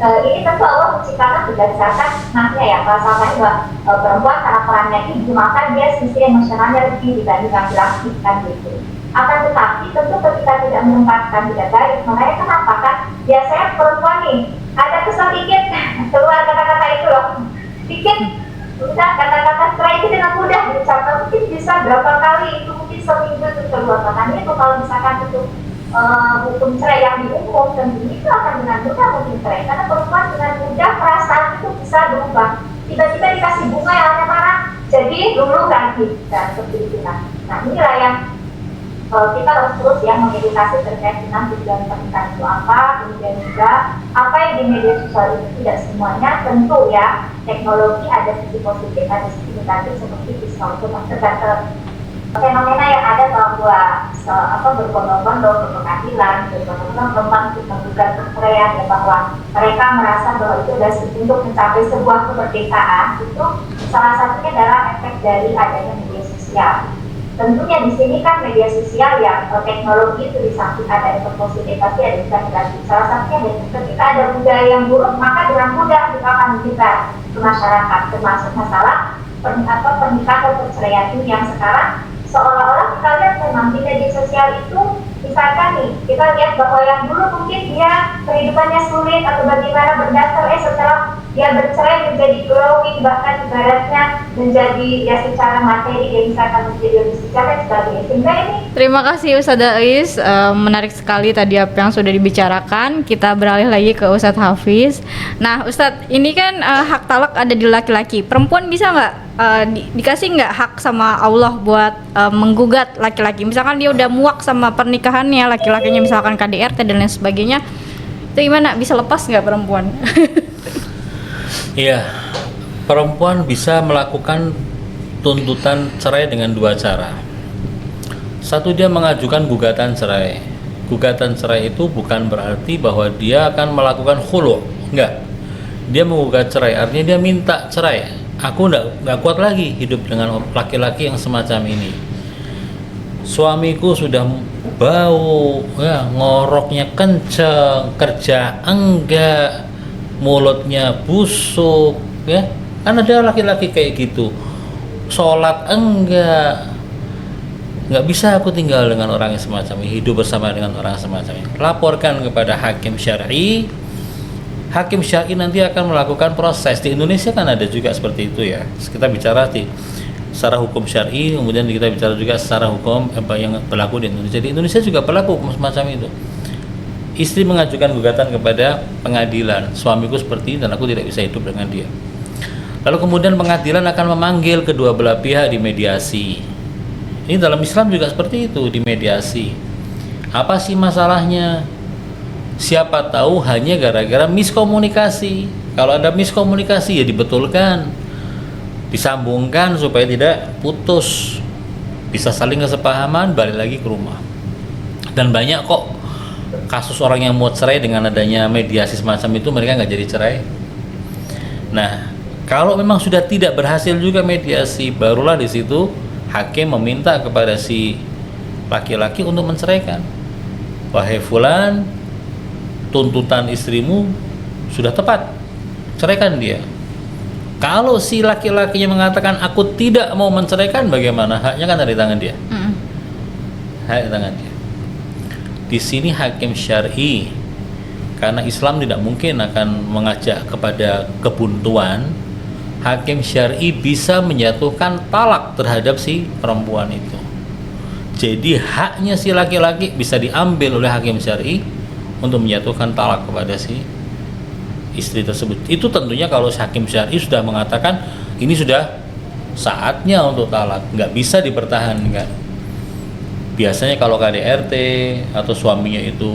ini tentu Allah menciptakan berdasarkan maknya ya, pasalnya bahwa perempuan karena perannya ibu maka dia sisi emosionalnya lebih dibanding laki-laki kan gitu. Akan tetapi tentu ketika tidak menempatkan tidak baik, makanya kenapa kan biasanya perempuan nih ada kesal dikit keluar kata-kata itu loh, dikit udah kata-kata cerai itu dengan mudah diucapkan, mungkin bisa berapa kali itu, mungkin seminggu itu keluar katanya itu. Kalau misalkan itu hukum cerai yang diumum, tentunya itu akan dengan mudah mungkin cerai, karena perempuan dengan mudah perasaan itu bisa berubah, tiba-tiba dikasih bunga yang hanya marah jadi dulu lagi dan seperti itu. Nah inilah yang kita harus terus ya mengedukasi terkait dengan tujuan pernikahan itu apa, kemudian juga apa yang di media sosial itu tidak semuanya tentu ya teknologi ada sisi positif, ada sisi negatif seperti diskon itu tergantung fenomena yang ada bahwa berbondong-bondong ke pengadilan, berbondong-bondong tentang menggugat perceraian ya, bahwa mereka merasa bahwa itu sudah untuk mencapai sebuah kemerdekaan. Itu salah satunya adalah efek dari adanya media sosial. Tentunya di sini kan media sosial yang teknologi itu di samping ada efek positif tapi ada juga negatif. Salah satunya ketika ada budaya yang buruk maka dengan mudah kita akan menyebar ke masyarakat, termasuk masalah pernikahan atau perceraian ini yang sekarang seolah-olah kita lihat memang di media sosial itu, misalkan nih kita lihat bahwa yang dulu mungkin dia kehidupannya sulit atau bagaimana berdasar setelah dia bercerai menjadi glowing, bahkan ibaratnya menjadi ya secara materi dia misalkan menjadi lebih secara dan sebagainya. Sehingga ini Terima kasih Ustadz Ais, menarik sekali tadi apa yang sudah dibicarakan. Kita beralih lagi ke Ustadz Hafiz. Nah Ustadz, ini kan hak talak ada di laki-laki. Perempuan bisa nggak dikasih nggak hak sama Allah buat menggugat laki-laki? Misalkan dia udah muak sama pernikahannya, laki-lakinya misalkan KDRT dan lain sebagainya, itu gimana? Bisa lepas nggak perempuan? Iya, perempuan bisa melakukan tuntutan cerai dengan 2 cara. Satu, dia mengajukan gugatan cerai. Gugatan cerai itu bukan berarti bahwa dia akan melakukan khulu, enggak. Dia menggugat cerai, artinya dia minta cerai. Aku enggak kuat lagi hidup dengan laki-laki yang semacam ini. Suamiku sudah bau, ya, ngoroknya kenceng, kerja enggak, mulutnya busuk, ya. Kan ada laki-laki kayak gitu. Sholat nggak bisa aku tinggal dengan orang yang semacam ini, hidup bersama dengan orang semacam ini. Laporkan kepada hakim syar'i. Hakim syar'i nanti akan melakukan proses. Di Indonesia kan ada juga seperti itu ya. Kita bicara secara hukum syar'i, kemudian kita bicara juga secara hukum apa yang berlaku di Indonesia. Di Indonesia juga berlaku semacam itu. Istri mengajukan gugatan kepada pengadilan, suamiku seperti ini dan aku tidak bisa hidup dengan dia. Lalu kemudian pengadilan akan memanggil kedua belah pihak di mediasi. Ini dalam Islam juga seperti itu, di mediasi. Apa sih masalahnya? Siapa tahu hanya gara-gara miskomunikasi. Kalau ada miskomunikasi ya dibetulkan, disambungkan supaya tidak putus, bisa saling kesepahaman, balik lagi ke rumah. Dan banyak kok kasus orang yang mau cerai dengan adanya mediasi semacam itu, mereka nggak jadi cerai. Nah, kalau memang sudah tidak berhasil juga mediasi, barulah di situ hakim meminta kepada si laki-laki untuk menceraikan. Wahai fulan, tuntutan istrimu sudah tepat, ceraikan dia. Kalau si laki-lakinya mengatakan aku tidak mau menceraikan, bagaimana? Haknya kan ada di tangan dia. Hak di tangan dia. Di sini hakim syar'i, karena Islam tidak mungkin akan mengajak kepada kebuntuan, hakim syar'i bisa menyatukan talak terhadap si perempuan itu. Jadi haknya si laki-laki bisa diambil oleh hakim syar'i untuk menyatukan talak kepada si istri tersebut. Itu tentunya kalau hakim syar'i sudah mengatakan ini sudah saatnya untuk talak, nggak bisa dipertahankan. Biasanya kalau KDRT atau suaminya itu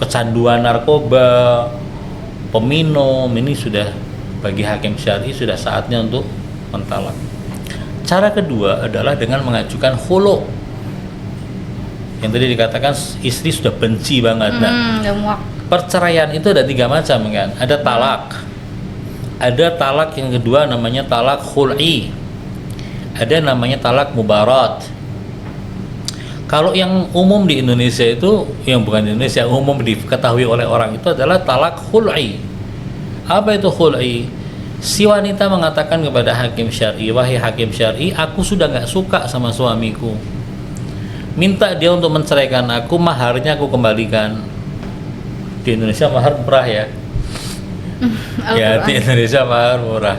kecanduan narkoba, peminum, ini sudah bagi hakim syar'i sudah saatnya untuk mentalak. Cara kedua adalah dengan mengajukan khulu. Yang tadi dikatakan istri sudah benci banget. Perceraian itu ada 3 macam kan. Ada talak. Ada talak yang kedua namanya talak khul'i. Ada namanya talak mubarat. Kalau yang umum di Indonesia itu, yang bukan di Indonesia, yang umum diketahui oleh orang itu adalah talak khul'i. Apa itu khul'i? Si wanita mengatakan kepada hakim syar'i, wahai hakim syar'i, aku sudah nggak suka sama suamiku. Minta dia untuk menceraikan aku, maharnya aku kembalikan. Di Indonesia mahar murah ya. Ya, di Indonesia mahar murah.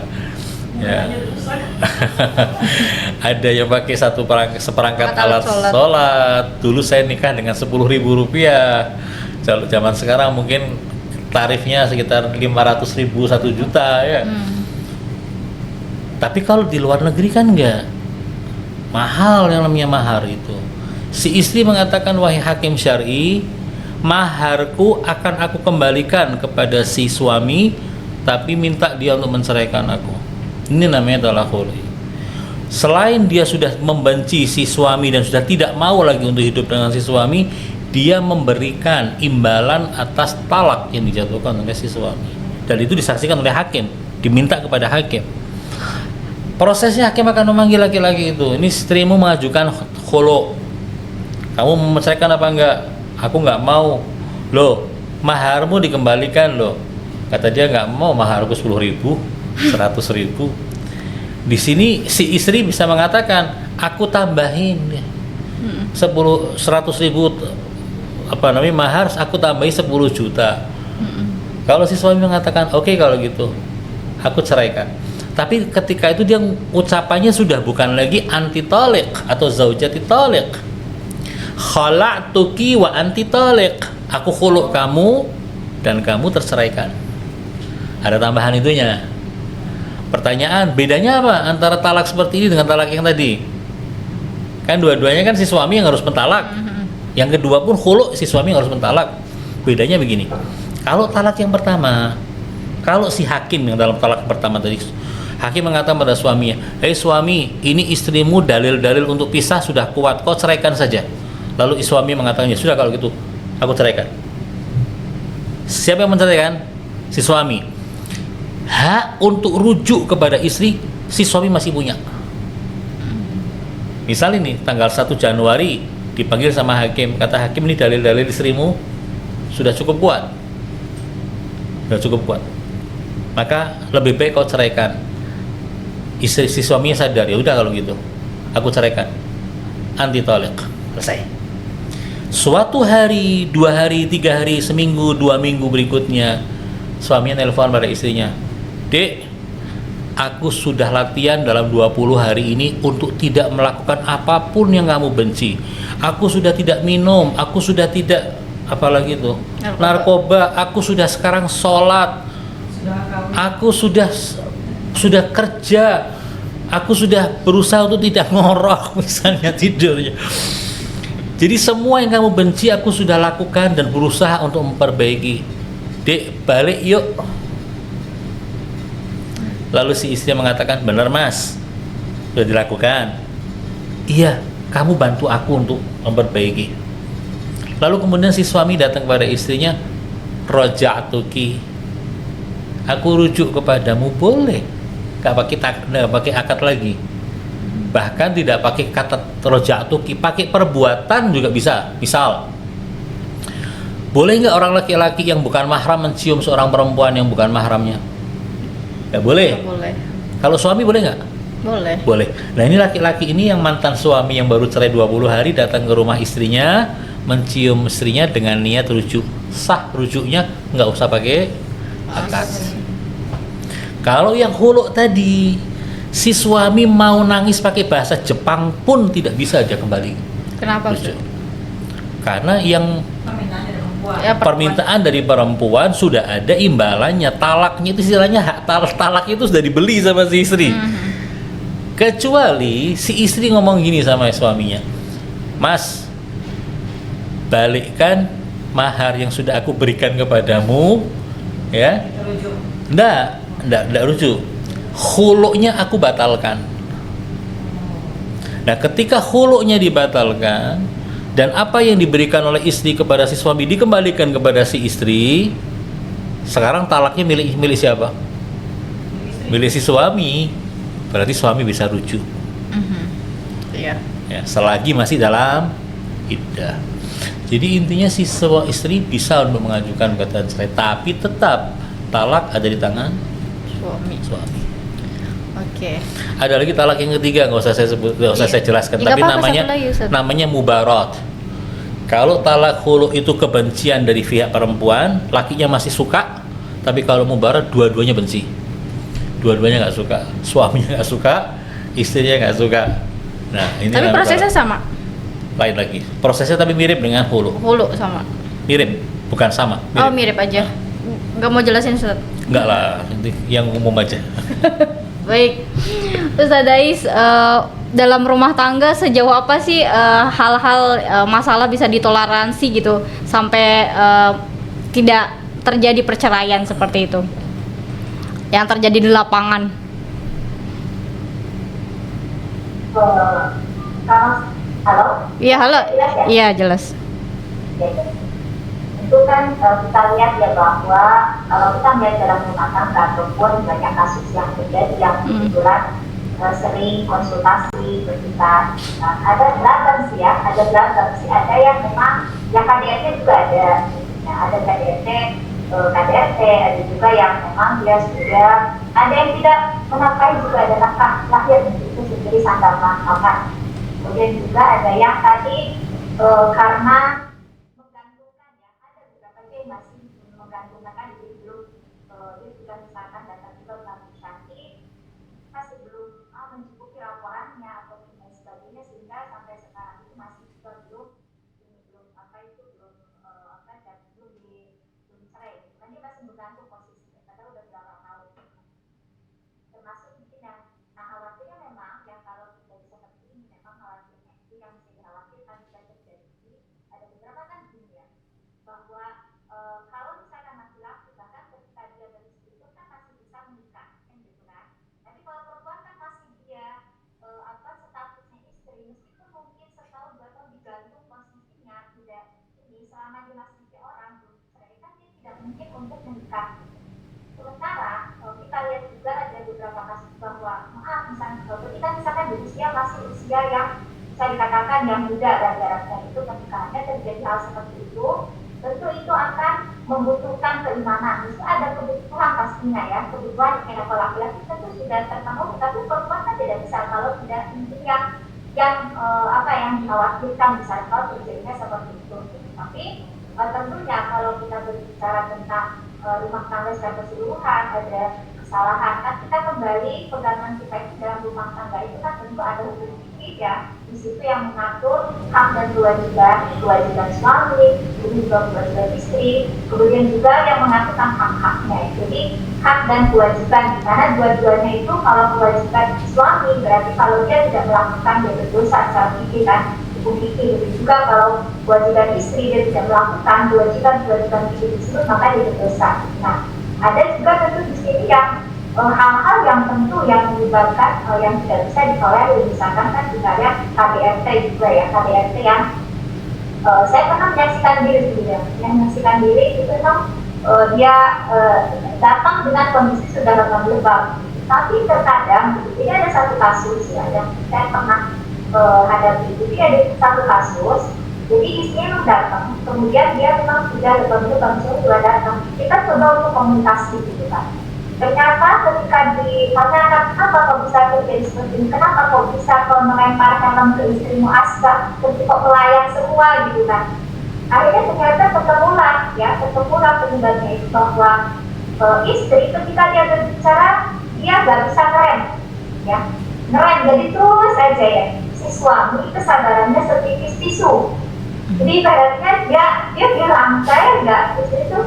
Ya. Ada yang pakai seperangkat alat sholat. Dulu saya nikah dengan Rp10.000. Zaman sekarang mungkin tarifnya sekitar 500.000, 1 juta ya. Tapi kalau di luar negeri kan enggak. Mahal yang namanya mahar itu. Si istri mengatakan, wahai hakim syar'i, maharku akan aku kembalikan kepada si suami, tapi minta dia untuk menceraikan aku. Ini namanya talak khul'i. Selain dia sudah membenci si suami dan sudah tidak mau lagi untuk hidup dengan si suami, dia memberikan imbalan atas talak yang dijatuhkan oleh si suami. Dan itu disaksikan oleh hakim, diminta kepada hakim. Prosesnya hakim akan memanggil laki-laki itu, ini istrimu mengajukan khulu. Kamu mau menceraikan apa enggak? Aku enggak mau. Loh, maharmu dikembalikan loh. Kata dia enggak mau, maharku 10.000, 100.000. Di sini si istri bisa mengatakan, aku tambahin 100.000 mahar, aku tambahin 10 juta. Kalau si suami mengatakan, oke, kalau gitu aku ceraikan. Tapi ketika itu dia ucapannya sudah bukan lagi anti talik atau zaujati talik. Khala'tuki wa anti talik. Aku khulu kamu dan kamu terceraikan. Ada tambahan itunya. Pertanyaan, bedanya apa antara talak seperti ini dengan talak yang tadi? Kan dua-duanya kan si suami yang harus mentalak. Yang kedua pun khulu, si suami yang harus mentalak. Bedanya begini. Kalau talak yang pertama, kalau si hakim yang dalam talak pertama tadi, hakim mengatakan pada suaminya, hei suami, ini istrimu dalil-dalil untuk pisah sudah kuat, kau ceraikan saja. Lalu suami mengatakan, ya sudah kalau gitu, aku ceraikan. Siapa yang menceraikan? Si suami. Hak untuk rujuk kepada istri, si suami masih punya. Misal ini, tanggal 1 Januari, dipanggil sama hakim, kata hakim, ini dalil-dalil istrimu sudah cukup kuat. Sudah cukup kuat. Maka lebih baik kau ceraikan. Istri si suaminya sadar, ya udah kalau gitu aku ceraikan, anti talik, selesai. Suatu hari, 2 hari, 3 hari, seminggu, 2 minggu berikutnya, suaminya nelpon pada istrinya, Dek, aku sudah latihan dalam 20 hari ini untuk tidak melakukan apapun yang kamu benci. Aku sudah tidak minum, aku sudah tidak apalagi itu narkoba, aku sudah sekarang sholat, aku sudah kerja, aku sudah berusaha untuk tidak ngorok misalnya tidurnya. Jadi semua yang kamu benci aku sudah lakukan dan berusaha untuk memperbaiki. Dek, balik yuk. Lalu si istri mengatakan, benar mas, sudah dilakukan. Iya, kamu bantu aku untuk memperbaiki. Lalu kemudian si suami datang kepada istrinya, roja'tuki, aku rujuk kepadamu, boleh. Gak pakai akad lagi. Bahkan tidak pakai kata roja'tuki, pakai perbuatan juga bisa. Misal, boleh nggak orang laki-laki yang bukan mahram mencium seorang perempuan yang bukan mahramnya? Nggak boleh. Nggak boleh. Kalau suami boleh nggak? Boleh. Boleh. Nah ini laki-laki ini yang mantan suami yang baru cerai 20 hari datang ke rumah istrinya, mencium istrinya dengan niat rujuk. Sah rujuknya, nggak usah pakai akad. Kalau yang huluk tadi, si suami mau nangis pakai bahasa Jepang pun tidak bisa dia kembali. Kenapa? Rujuk. Karena yang Ya, permintaan dari perempuan sudah ada imbalannya, talaknya itu istilahnya hak talak itu sudah dibeli sama si istri. Kecuali si istri ngomong gini sama suaminya, mas, balikkan mahar yang sudah aku berikan kepadamu, ya. Nggak rujuk. Huluknya aku batalkan. Nah, ketika huluknya dibatalkan dan apa yang diberikan oleh istri kepada si suami dikembalikan kepada si istri, sekarang talaknya milik siapa? Milik si suami. Berarti suami bisa rujuk. Iya. Ya, selagi masih dalam iddah. Jadi intinya si istri bisa untuk mengajukan gugatan cerai, tapi tetap talak ada di tangan suami. Oke. Ada lagi talak yang ketiga, nggak usah saya sebut, nggak usah saya jelaskan, Nggak tapi apa-apa, satu lagi, Ustaz. namanya mubarat. Kalau talak hulu itu kebencian dari pihak perempuan, lakinya masih suka, tapi kalau mubarat dua-duanya benci, dua-duanya nggak suka, suaminya nggak suka, istrinya nggak suka. Nah ini Tapi namanya prosesnya talak. sama. Lain lagi, prosesnya tapi mirip dengan hulu, Hulu sama. mirip, bukan sama. Oh, mirip aja. Nggak mau jelasin, Ustaz. Enggak lah, yang umum aja. Baik, Ustaz Dais, dalam rumah tangga sejauh apa sih hal-hal masalah bisa ditoleransi gitu sampai tidak terjadi perceraian seperti itu yang terjadi di lapangan? Halo? Iya, halo. Jelas ya? Iya, jelas. Itu kan kita lihat ya bahwa kalau kita melihat dalam rumah tangga ataupun banyak kasus yang terjadi yang kebetulan sering konsultasi berkita, ada beragam sih ya, ada yang memang yang KDRT juga ada, ya, ada KDRT, ada juga yang memang dia sudah, ada yang tidak menafkahi juga, ada nafkah lahir itu sendiri sandang makan. Kemudian juga ada yang tadi karena masih menggantungkan jadi belum dia sudah misalkan data juga melalui Shanti masih belum mencukupi laporannya atau dan sebagainya sehingga sampai sekarang itu masih juga belum dan belum cerai gitu kan, dia masih bergantung posisinya padahal udah berapa tahun termasuk mungkin yang khawatirnya memang yang kalau terjadi seperti ini memang khawatirnya itu yang mesti dikhawatirkan bisa terjadi ada beberapa kan gini ya bahwa kalau misalkan laki-laki bahkan ketika dia beristri itu kan masih bisa menikah kan gitu kan, tapi kalau perempuan kan masih dia statusnya istri meskipun mungkin setahun 2 tahun digantung posisinya tidak ini selama dia masih istri orang belum cerai kan dia tidak mungkin untuk menikah. Sementara kita lihat juga ada beberapa kasus bahwa misalnya ketika misalkan di usia masih usia yang bisa dikatakan yang muda dan jaraknya itu pernikahannya terjadi hal seperti itu, tentu itu akan membutuhkan keimanan. Mesti ada kebutuhan pastinya ya, kebutuhan kalau laki-laki tentu sudah terpenuhi, tapi perempuan kan tidak bisa kalau tidak mungkin yang dikhawatirkan misalnya kalau terjadinya seperti itu. Tapi tentunya kalau kita berbicara tentang rumah tangga secara keseluruhan, ada kesalahan. Kan kita kembali pegangan kita itu dalam rumah tangga itu kan tentu ada hukum fikih ya. Di situ yang mengatur hak dan kewajiban suami, kemudian juga kewajiban istri, kemudian juga yang mengatur tentang hak-haknya. Jadi hak dan kewajiban, karena dua-duanya itu kalau kewajiban suami berarti kalau dia tidak melakukan dia berdosa secara fikih kan, hukum fikih. Begitu juga kalau kewajiban istri dia tidak melakukan kewajiban fikih tersebut maka dia berdosa. Nah, ada juga tentu di sini yang hal-hal yang tentu yang menyebabkan yang tidak bisa ditolerir, misalkan kan kita lihat KDRT juga ya, KDRT yang saya pernah menyaksikan diri ya, yang menyaksikan diri itu memang dia datang dengan kondisi sudah lebam, tapi terkadang ini ada satu kasus ya yang saya pernah hadapi. Jadi ada satu kasus, jadi istrinya memang datang, kemudian dia memang sudah lebam-lebam, sudah datang. Kita coba untuk komunikasi gitu kan. Ternyata ketika ditanyakan kenapa kok bisa terjadi seperti ini, kenapa kok bisa kau melempar helm ke istrimu Aska, kok melayang semua gitu kan. Akhirnya ternyata ketemulah penyebabnya itu bahwa istri ketika dia berbicara dia nggak bisa ngerem, jadi terus aja ya. Si suami kesabarannya setipis tisu. Jadi ibaratnya dia bilang saya nggak itu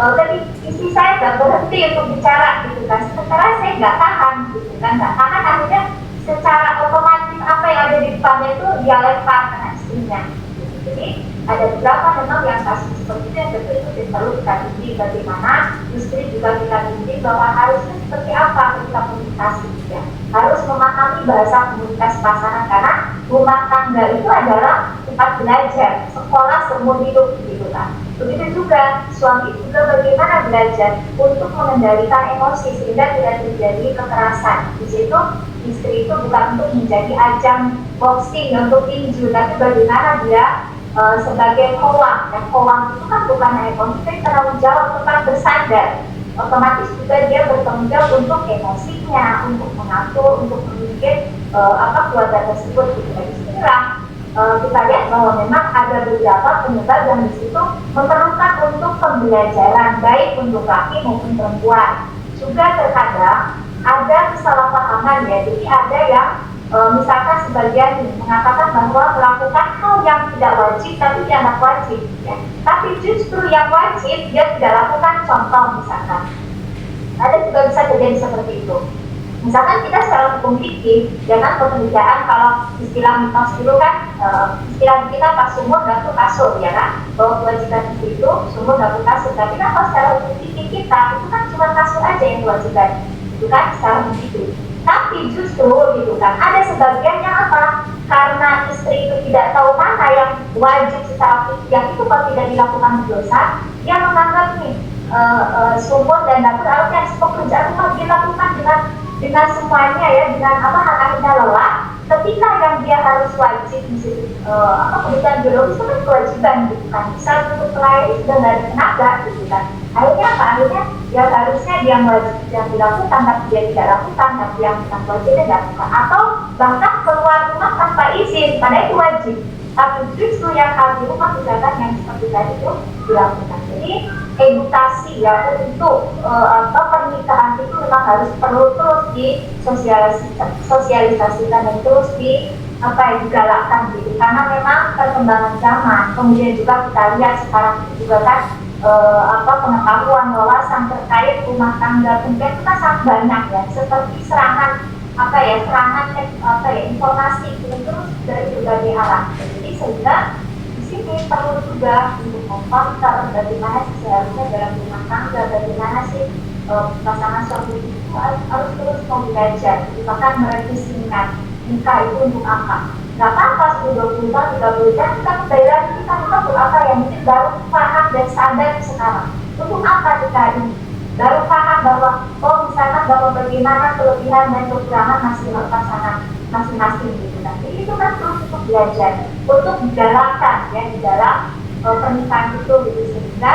tadi istri saya nggak berhenti untuk bicara gitu kan, sementara saya nggak tahan gitu kan, akhirnya secara otomatis apa yang ada di depannya itu dia lempar ke istrinya. Jadi ada beberapa memang yang kasus seperti itu yang betul itu perlu kita didik bagaimana istri juga kita didik bahwa harusnya seperti apa ketika komunikasi ya. Harus memahami bahasa komunikasi pasangan karena rumah tangga itu adalah tempat belajar, sekolah seumur hidup gitu kan. Begitu juga suami juga bagaimana belajar untuk mengendalikan emosi sehingga tidak terjadi kekerasan. Di situ istri itu bukan untuk menjadi ajang boxing untuk tinju, tapi bagaimana dia sebagai kowang. Dan kowang itu kan bukan hanya konflik, tanggung jawab tempat bersandar. Otomatis juga dia bertanggung jawab untuk emosinya, untuk mengatur, untuk memimpin keluarga tersebut. Gitu. Dari sinilah kita lihat bahwa memang ada beberapa penyebab yang di situ memerlukan untuk pembelajaran baik untuk laki maupun perempuan. Juga terkadang ada kesalahpahaman ya, jadi ada yang misalkan sebagian mengatakan bahwa melakukan hal yang tidak wajib tapi dianggap wajib ya. Tapi justru yang wajib dia tidak lakukan, contoh misalkan ada juga bisa terjadi seperti itu. Misalkan kita secara hukum fikih dengan pekerjaan, kalau istilah mitos dulu kan istilah kita pas sumur dapur kasur ya kan, bahwa kewajiban itu sumur dapur kasur, tapi kan kalau secara hukum fikih kita itu kan cuma kasur aja yang kewajiban itu kan secara hukum fikih. Tapi justru gitu kan ada sebagian yang apa, karena istri itu tidak tahu mana yang wajib secara fikih yang itu kalau tidak dilakukan dosa, dia menganggap nih sumur dan dapur harusnya pekerjaan rumah dilakukan dengan semuanya ya, dengan akhirnya lelah. Ketika yang dia harus wajib kebutuhan biologis itu kan kewajiban gitu kan, bisa untuk melayani sudah nggak ada tenaga gitu kan. Akhirnya apa? Akhirnya yang harusnya yang wajib yang dilakukan tapi dia tidak lakukan, tapi yang bukan wajib dia lakukan, atau bahkan keluar rumah tanpa izin, padahal itu wajib. Tapi justru yang hal di rumah misalkan yang seperti tadi itu dilakukan. Jadi edukasi ya untuk pernikahan itu memang harus perlu terus disosialisasikan dan terus digalakkan gitu, karena memang perkembangan zaman, kemudian juga kita lihat sekarang juga kan pengetahuan wawasan terkait rumah tangga kemudian itu kan sangat banyak ya, seperti serangan informasi terus dari berbagai arah. Jadi sehingga di sini perlu juga untuk memonitor bagaimana seharusnya dalam rumah tangga, bagaimana sih pasangan suami itu harus terus mau belajar, bahkan merevisi nikah itu untuk apa. Nggak apa-apa 10-20 tahun, 30 tahun kita kembali lagi kita untuk apa yang mungkin baru paham dan sadar sekarang untuk apa nikah ini, baru paham bahwa misalkan bahwa bagaimana kelebihan dan kekurangan masing-masing pasangan masing-masing gitu kan. Jadi itu kan terus untuk belajar, untuk digalakkan ya di dalam pernikahan itu gitu, sehingga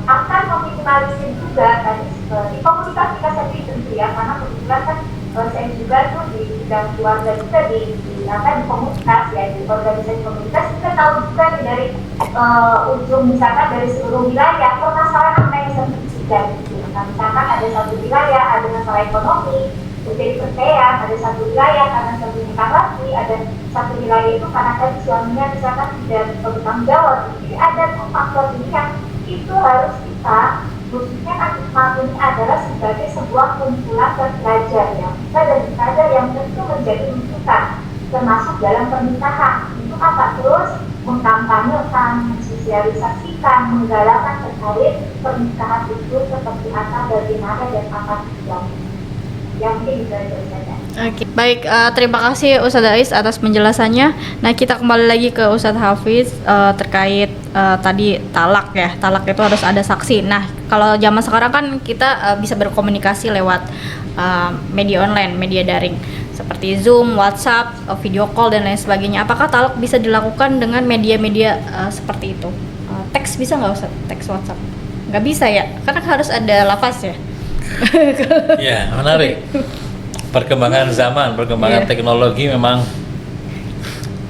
akan meminimalisir juga tadi di komunikasi kita sendiri tentu ya, karena kebetulan kan saya juga tuh di bidang keluarga juga di komunitas ya, di organisasi komunitas kita tahu juga nih dari ujung misalkan dari seluruh wilayah permasalahan apa yang sering terjadi gitu. Nah, misalkan ada satu wilayah ada masalah ekonomi terjadi perceraian, ada satu wilayah karena suaminya nikah lagi, ada satu wilayah itu karena tadi suaminya misalkan tidak bertanggung jawab. Jadi ada faktor ini yang itu harus kita, khususnya kan Islam ini adalah sebagai sebuah kumpulan belajar yang bisa dan belajar yang tentu menjadi rujukan termasuk dalam pernikahan. Itu apa? Terus mengkampanyekan, mensosialisasikan, menggalakkan terkait pernikahan itu seperti apa, bagaimana dan apa tujuannya. Yang mungkin bisa saja. Oke, baik, terima kasih Ustadz Ais atas penjelasannya. Nah, kita kembali lagi ke Ustadz Hafiz terkait tadi talak ya. Talak itu harus ada saksi. Nah, kalau zaman sekarang kan kita bisa berkomunikasi lewat media online, media daring seperti Zoom, WhatsApp, video call dan lain sebagainya. Apakah talak bisa dilakukan dengan media-media seperti itu? Teks bisa nggak Ustadz? Teks WhatsApp? Nggak bisa ya? Karena harus ada lafaz ya. Ya, menarik. Perkembangan zaman, perkembangan teknologi memang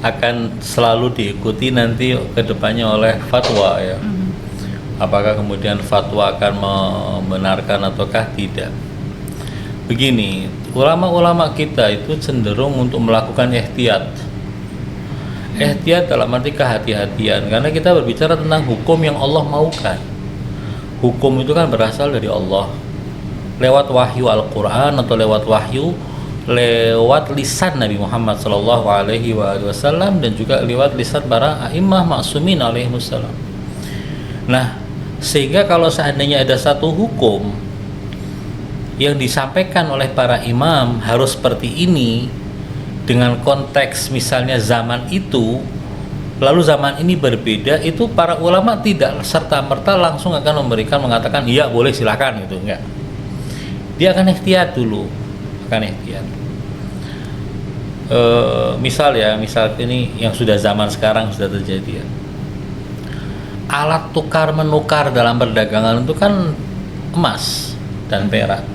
akan selalu diikuti nanti ke depannya oleh fatwa ya. Apakah kemudian fatwa akan membenarkan ataukah tidak? Begini, ulama-ulama kita itu cenderung untuk melakukan ihtiyat. Ihtiyat dalam arti kehati-hatian, karena kita berbicara tentang hukum yang Allah maukan. Hukum itu kan berasal dari Allah lewat wahyu Al-Quran atau lewat wahyu lewat lisan Nabi Muhammad SAW dan juga lewat lisan para a'immah ma'sumin alaihimussalam. Nah, sehingga kalau seandainya ada satu hukum yang disampaikan oleh para imam harus seperti ini dengan konteks misalnya zaman itu, lalu zaman ini berbeda, itu para ulama tidak serta-merta langsung akan mengatakan iya boleh silakan gitu, enggak. Dia akan ihtiyat dulu, akan ihtiyat. Misal ini yang sudah zaman sekarang sudah terjadi ya. Alat tukar menukar dalam perdagangan itu kan emas dan perak,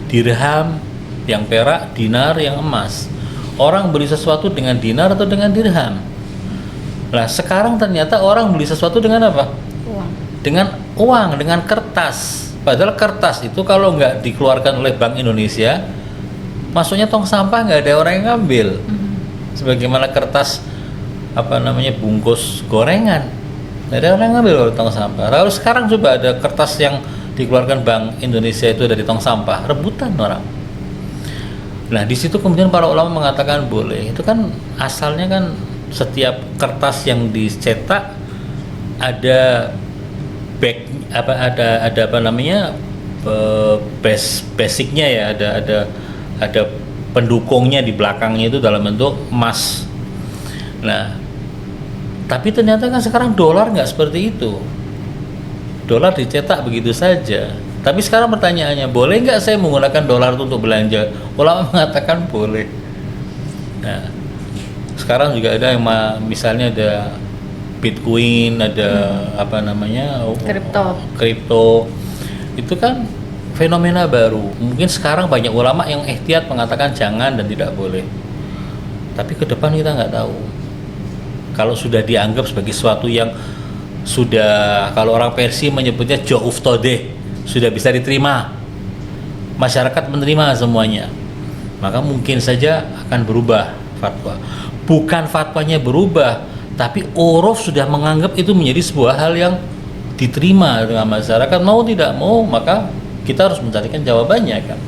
dirham yang perak, dinar yang emas. Orang beli sesuatu dengan dinar atau dengan dirham. Nah sekarang ternyata orang beli sesuatu dengan apa? Uang. Dengan uang, dengan kertas. Padahal kertas itu kalau nggak dikeluarkan oleh Bank Indonesia, masuknya tong sampah, nggak ada orang yang ngambil. Sebagaimana kertas bungkus gorengan, nggak ada orang yang ngambil oleh tong sampah. Lalu sekarang coba ada kertas yang dikeluarkan Bank Indonesia itu dari tong sampah, rebutan orang. Nah di situ kemudian para ulama mengatakan boleh. Itu kan asalnya kan setiap kertas yang dicetak ada basicnya ya, ada pendukungnya di belakangnya itu dalam bentuk emas. Nah tapi ternyata kan sekarang dolar nggak seperti itu. Dolar dicetak begitu saja. Tapi sekarang pertanyaannya, boleh nggak saya menggunakan dolar itu untuk belanja? Ulama mengatakan boleh. Nah sekarang juga ada yang misalnya ada Bitcoin, ada kripto. Itu kan fenomena baru. Mungkin sekarang banyak ulama yang ihtiyat mengatakan jangan dan tidak boleh. Tapi ke depan kita nggak tahu. Kalau sudah dianggap sebagai sesuatu yang sudah, kalau orang Persia menyebutnya jauftodeh, sudah bisa diterima, masyarakat menerima semuanya, maka mungkin saja akan berubah fatwa. Bukan fatwanya berubah, tapi uruf sudah menganggap itu menjadi sebuah hal yang diterima dengan masyarakat. Mau tidak mau, maka kita harus mencarikan jawabannya kan.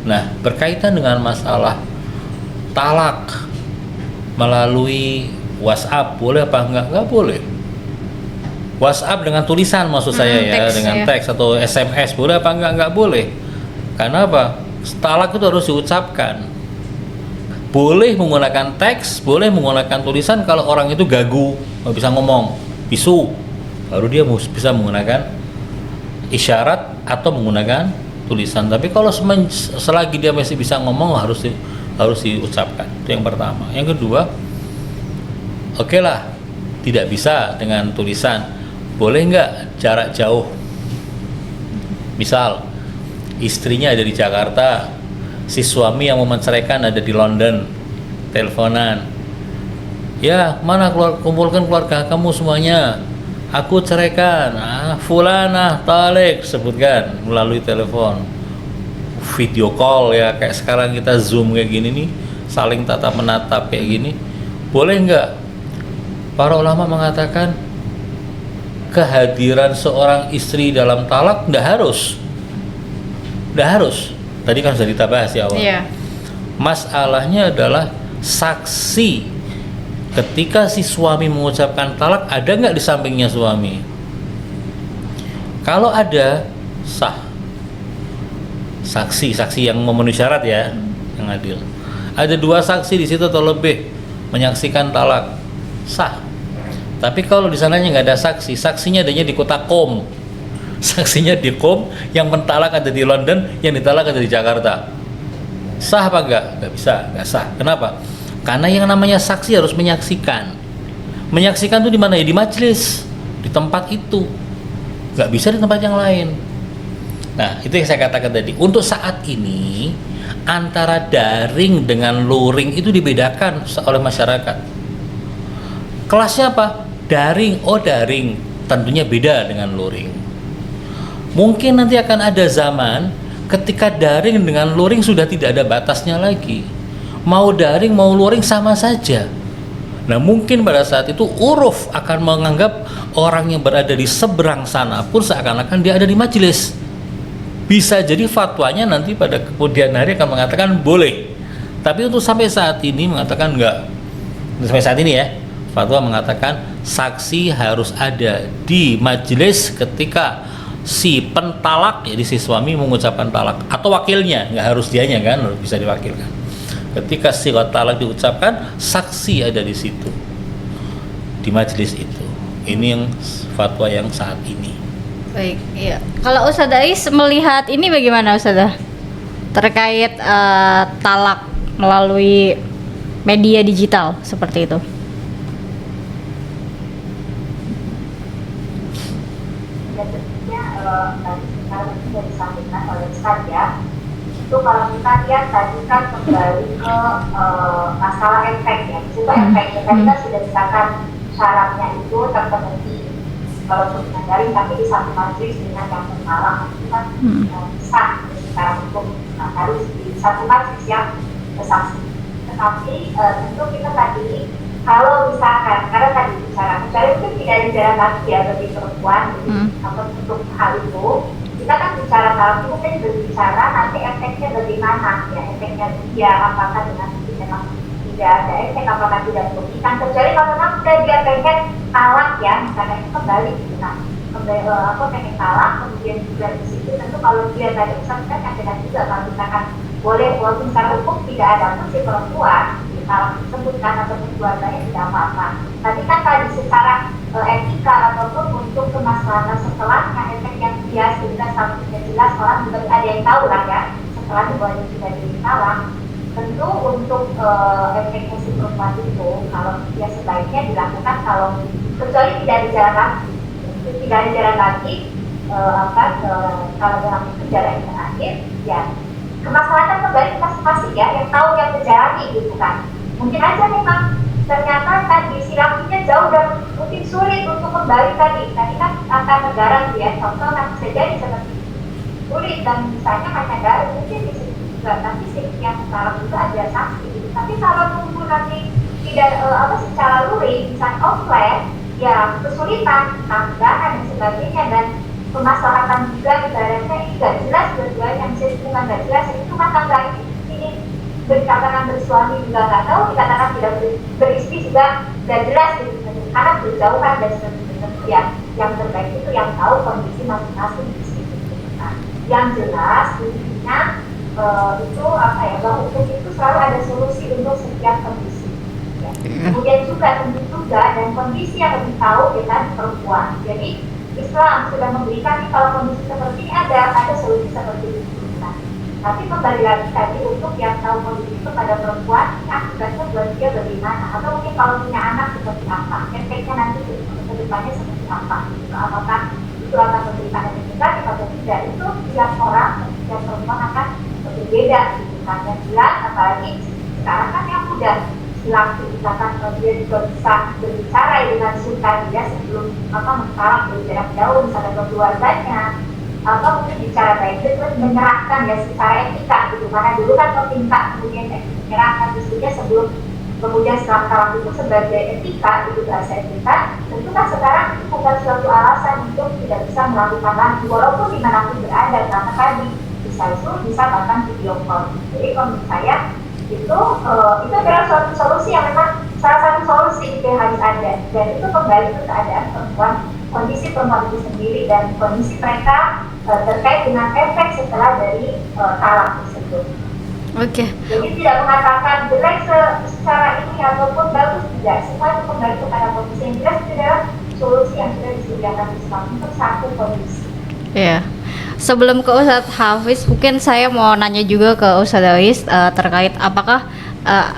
Nah, berkaitan dengan masalah talak melalui WhatsApp, boleh apa enggak? Enggak boleh. WhatsApp dengan tulisan maksud saya ya, dengan teks atau SMS, boleh apa enggak? Enggak boleh. Karena apa? Talak itu harus diucapkan. Boleh menggunakan teks, boleh menggunakan tulisan kalau orang itu gagu, nggak bisa ngomong, bisu, baru dia bisa menggunakan isyarat atau menggunakan tulisan. Tapi kalau selagi dia masih bisa ngomong harus diucapkan. Itu yang pertama. Yang kedua, oke lah, tidak bisa dengan tulisan, boleh nggak jarak jauh? Misal istrinya ada di Jakarta, si suami yang mau menceraikan ada di London, teleponan, ya mana kumpulkan keluarga kamu semuanya, aku ceraikan, fulanah talek, sebutkan melalui telepon, video call ya, kayak sekarang kita zoom kayak gini nih, saling tatap menatap kayak gini, boleh nggak? Para ulama mengatakan kehadiran seorang istri dalam talak nggak harus. Tadi kan sudah kita bahas ya awal. Iya. Masalahnya adalah saksi ketika si suami mengucapkan talak, ada nggak di sampingnya suami? Kalau ada, sah. Saksi yang memenuhi syarat ya, yang adil. Ada 2 saksi di situ atau lebih menyaksikan talak, sah. Tapi kalau di sananya nggak ada saksi, saksinya adanya di kota Qom. Saksinya di Qom, yang mentalak ada di London, yang ditalak ada di Jakarta. Sah apa enggak? Nggak bisa, nggak sah. Kenapa? Karena yang namanya saksi harus menyaksikan. Menyaksikan itu di mana ya? Di majelis, di tempat itu. Nggak bisa di tempat yang lain. Nah, itu yang saya katakan tadi. Untuk saat ini, antara daring dengan luring itu dibedakan oleh masyarakat. Kelasnya apa? Daring. Oh, daring. Tentunya beda dengan luring. Mungkin nanti akan ada zaman ketika daring dengan luring sudah tidak ada batasnya lagi. Mau daring mau luring sama saja. Nah, mungkin pada saat itu uruf akan menganggap orang yang berada di seberang sana pun seakan-akan dia ada di majelis. Bisa jadi fatwanya nanti pada kemudian hari akan mengatakan boleh. Tapi untuk sampai saat ini mengatakan enggak. Untuk sampai saat ini ya, fatwa mengatakan saksi harus ada di majelis ketika si pentalak, jadi si suami mengucapkan talak, atau wakilnya, nggak harus dianya kan, bisa diwakilkan. Ketika si talak diucapkan, saksi ada di situ, di majelis itu. Ini yang fatwa yang saat ini. Baik, iya. Kalau Ustadzah Ais melihat ini bagaimana Ustadzah? Terkait talak melalui media digital seperti itu. Tadi sekarang sudah disampaikan oleh Ustaz ya, itu kalau kita lihat tadi kan kembali ke masalah efek ya, coba efeknya tadi kan sudah misalkan syaratnya itu terpenuhi kalau untuk daring, tapi di satu majelis dengan yang bermalam itu kan sah secara hukum, harus di satu majelis yang bersaksi. Tetapi tentu kita tadi kalau misalkan, karena tadi bicara kecuali itu tidak ada jalan lagi ya bagi perempuan, atau untuk hal itu, kita kan bicara kalau itu kan berbicara nanti efeknya bagaimana ya, efeknya dia apakah dengan memang tidak ada efek, apakah tidak merugikan, kecuali kalau memang sudah dia pengen talak ya, misalnya itu kembali gitu, nah kembali aku pengen talak, kemudian juga di situ tentu kalau dia tadi misalkan kan juga kalau misalkan boleh walaupun secara hukum tidak ada pun si perempuan kalau disebutkan ataupun keluarganya tidak apa-apa. Tapi kan tadi secara etika ataupun untuk kemaslahatan setelahnya efek yang dia sudah sampai jelas orang juga ada yang tahu lah ya setelah bahwa sudah ditalak. Tentu untuk efeknya si perempuan itu kalau dia sebaiknya dilakukan kalau kecuali tidak ada jalan lagi, kalau dalam jalan yang terakhir ya kemaslahatan kembali ke masing-masing ya yang tahu yang menjalani gitu kan. Mungkin aja memang ternyata tadi si lakinya jauh dan mungkin sulit untuk kembali tadi kan antar negara gitu ya, contoh nanti bisa jadi seperti sulit dan misalnya hanya dari mungkin di situ juga, tapi si yang sekarang juga ada sanksi gitu. Tapi kalau tunggu nanti tidak secara luring misalnya offline ya kesulitan tanggapan dan sebagainya dan kemaslahatan juga ibaratnya ini gak jelas dua-duanya, bisa hubungan gak jelas, itu rumah tangga ini dikatakan bersuami juga gak tahu, dikatakan tidak beristri juga gak jelas gitu, karena berjauhan dan sebagainya ya, yang terbaik itu yang tahu kondisi masing-masing di situ. Nah, yang jelas intinya itu bahwa hukum itu selalu ada solusi untuk setiap kondisi ya. Kemudian juga tentu juga dan kondisi yang lebih tahu kita perempuan, jadi Islam sudah memberikan kalau kondisi seperti ini ada solusi seperti itu. Nah, tapi kembali lagi tadi untuk yang tahu kondisi kepada perempuan, akibatnya buat dia bagaimana? Atau mungkin kalau punya anak seperti apa? Efeknya nanti ke depannya seperti apa? Apakah itu akan memberikan efek negatif atau tidak? Itu tiap orang, tiap perempuan akan berbeda gitu kan. Yang jelas apalagi sekarang kan yang muda si laki misalkan dia juga bisa berbicara dengan sultan dia sebelum mentalak dari jarak jauh misalkan ke keluarganya, mungkin bicara baik terus menyerahkan ya secara etika gitu, karena dulu kan meminta kemudian menyerahkan istrinya sebelum kemudian setelah talak itu sebagai etika, itu bahasa etika. Tentu kan sekarang itu bukan suatu alasan untuk tidak bisa melakukan lagi walaupun dimanapun berada, karena tadi bisa Zoom, bisa bahkan video call. Jadi kalau menurut saya itu adalah suatu solusi yang memang salah satu solusi yang harus ada, dan itu kembali ke keadaan perempuan, kondisi perempuan itu sendiri dan kondisi mereka terkait dengan efek setelah dari talak tersebut. Oke. Jadi tidak mengatakan jelek secara ini ataupun bagus, tidak. Semua itu kembali kepada kondisi yang jelas, itu adalah solusi yang sudah disediakan Islam untuk satu kondisi. Iya. Sebelum ke Ustadz Hafiz, mungkin saya mau nanya juga ke Ustadz Awis terkait apakah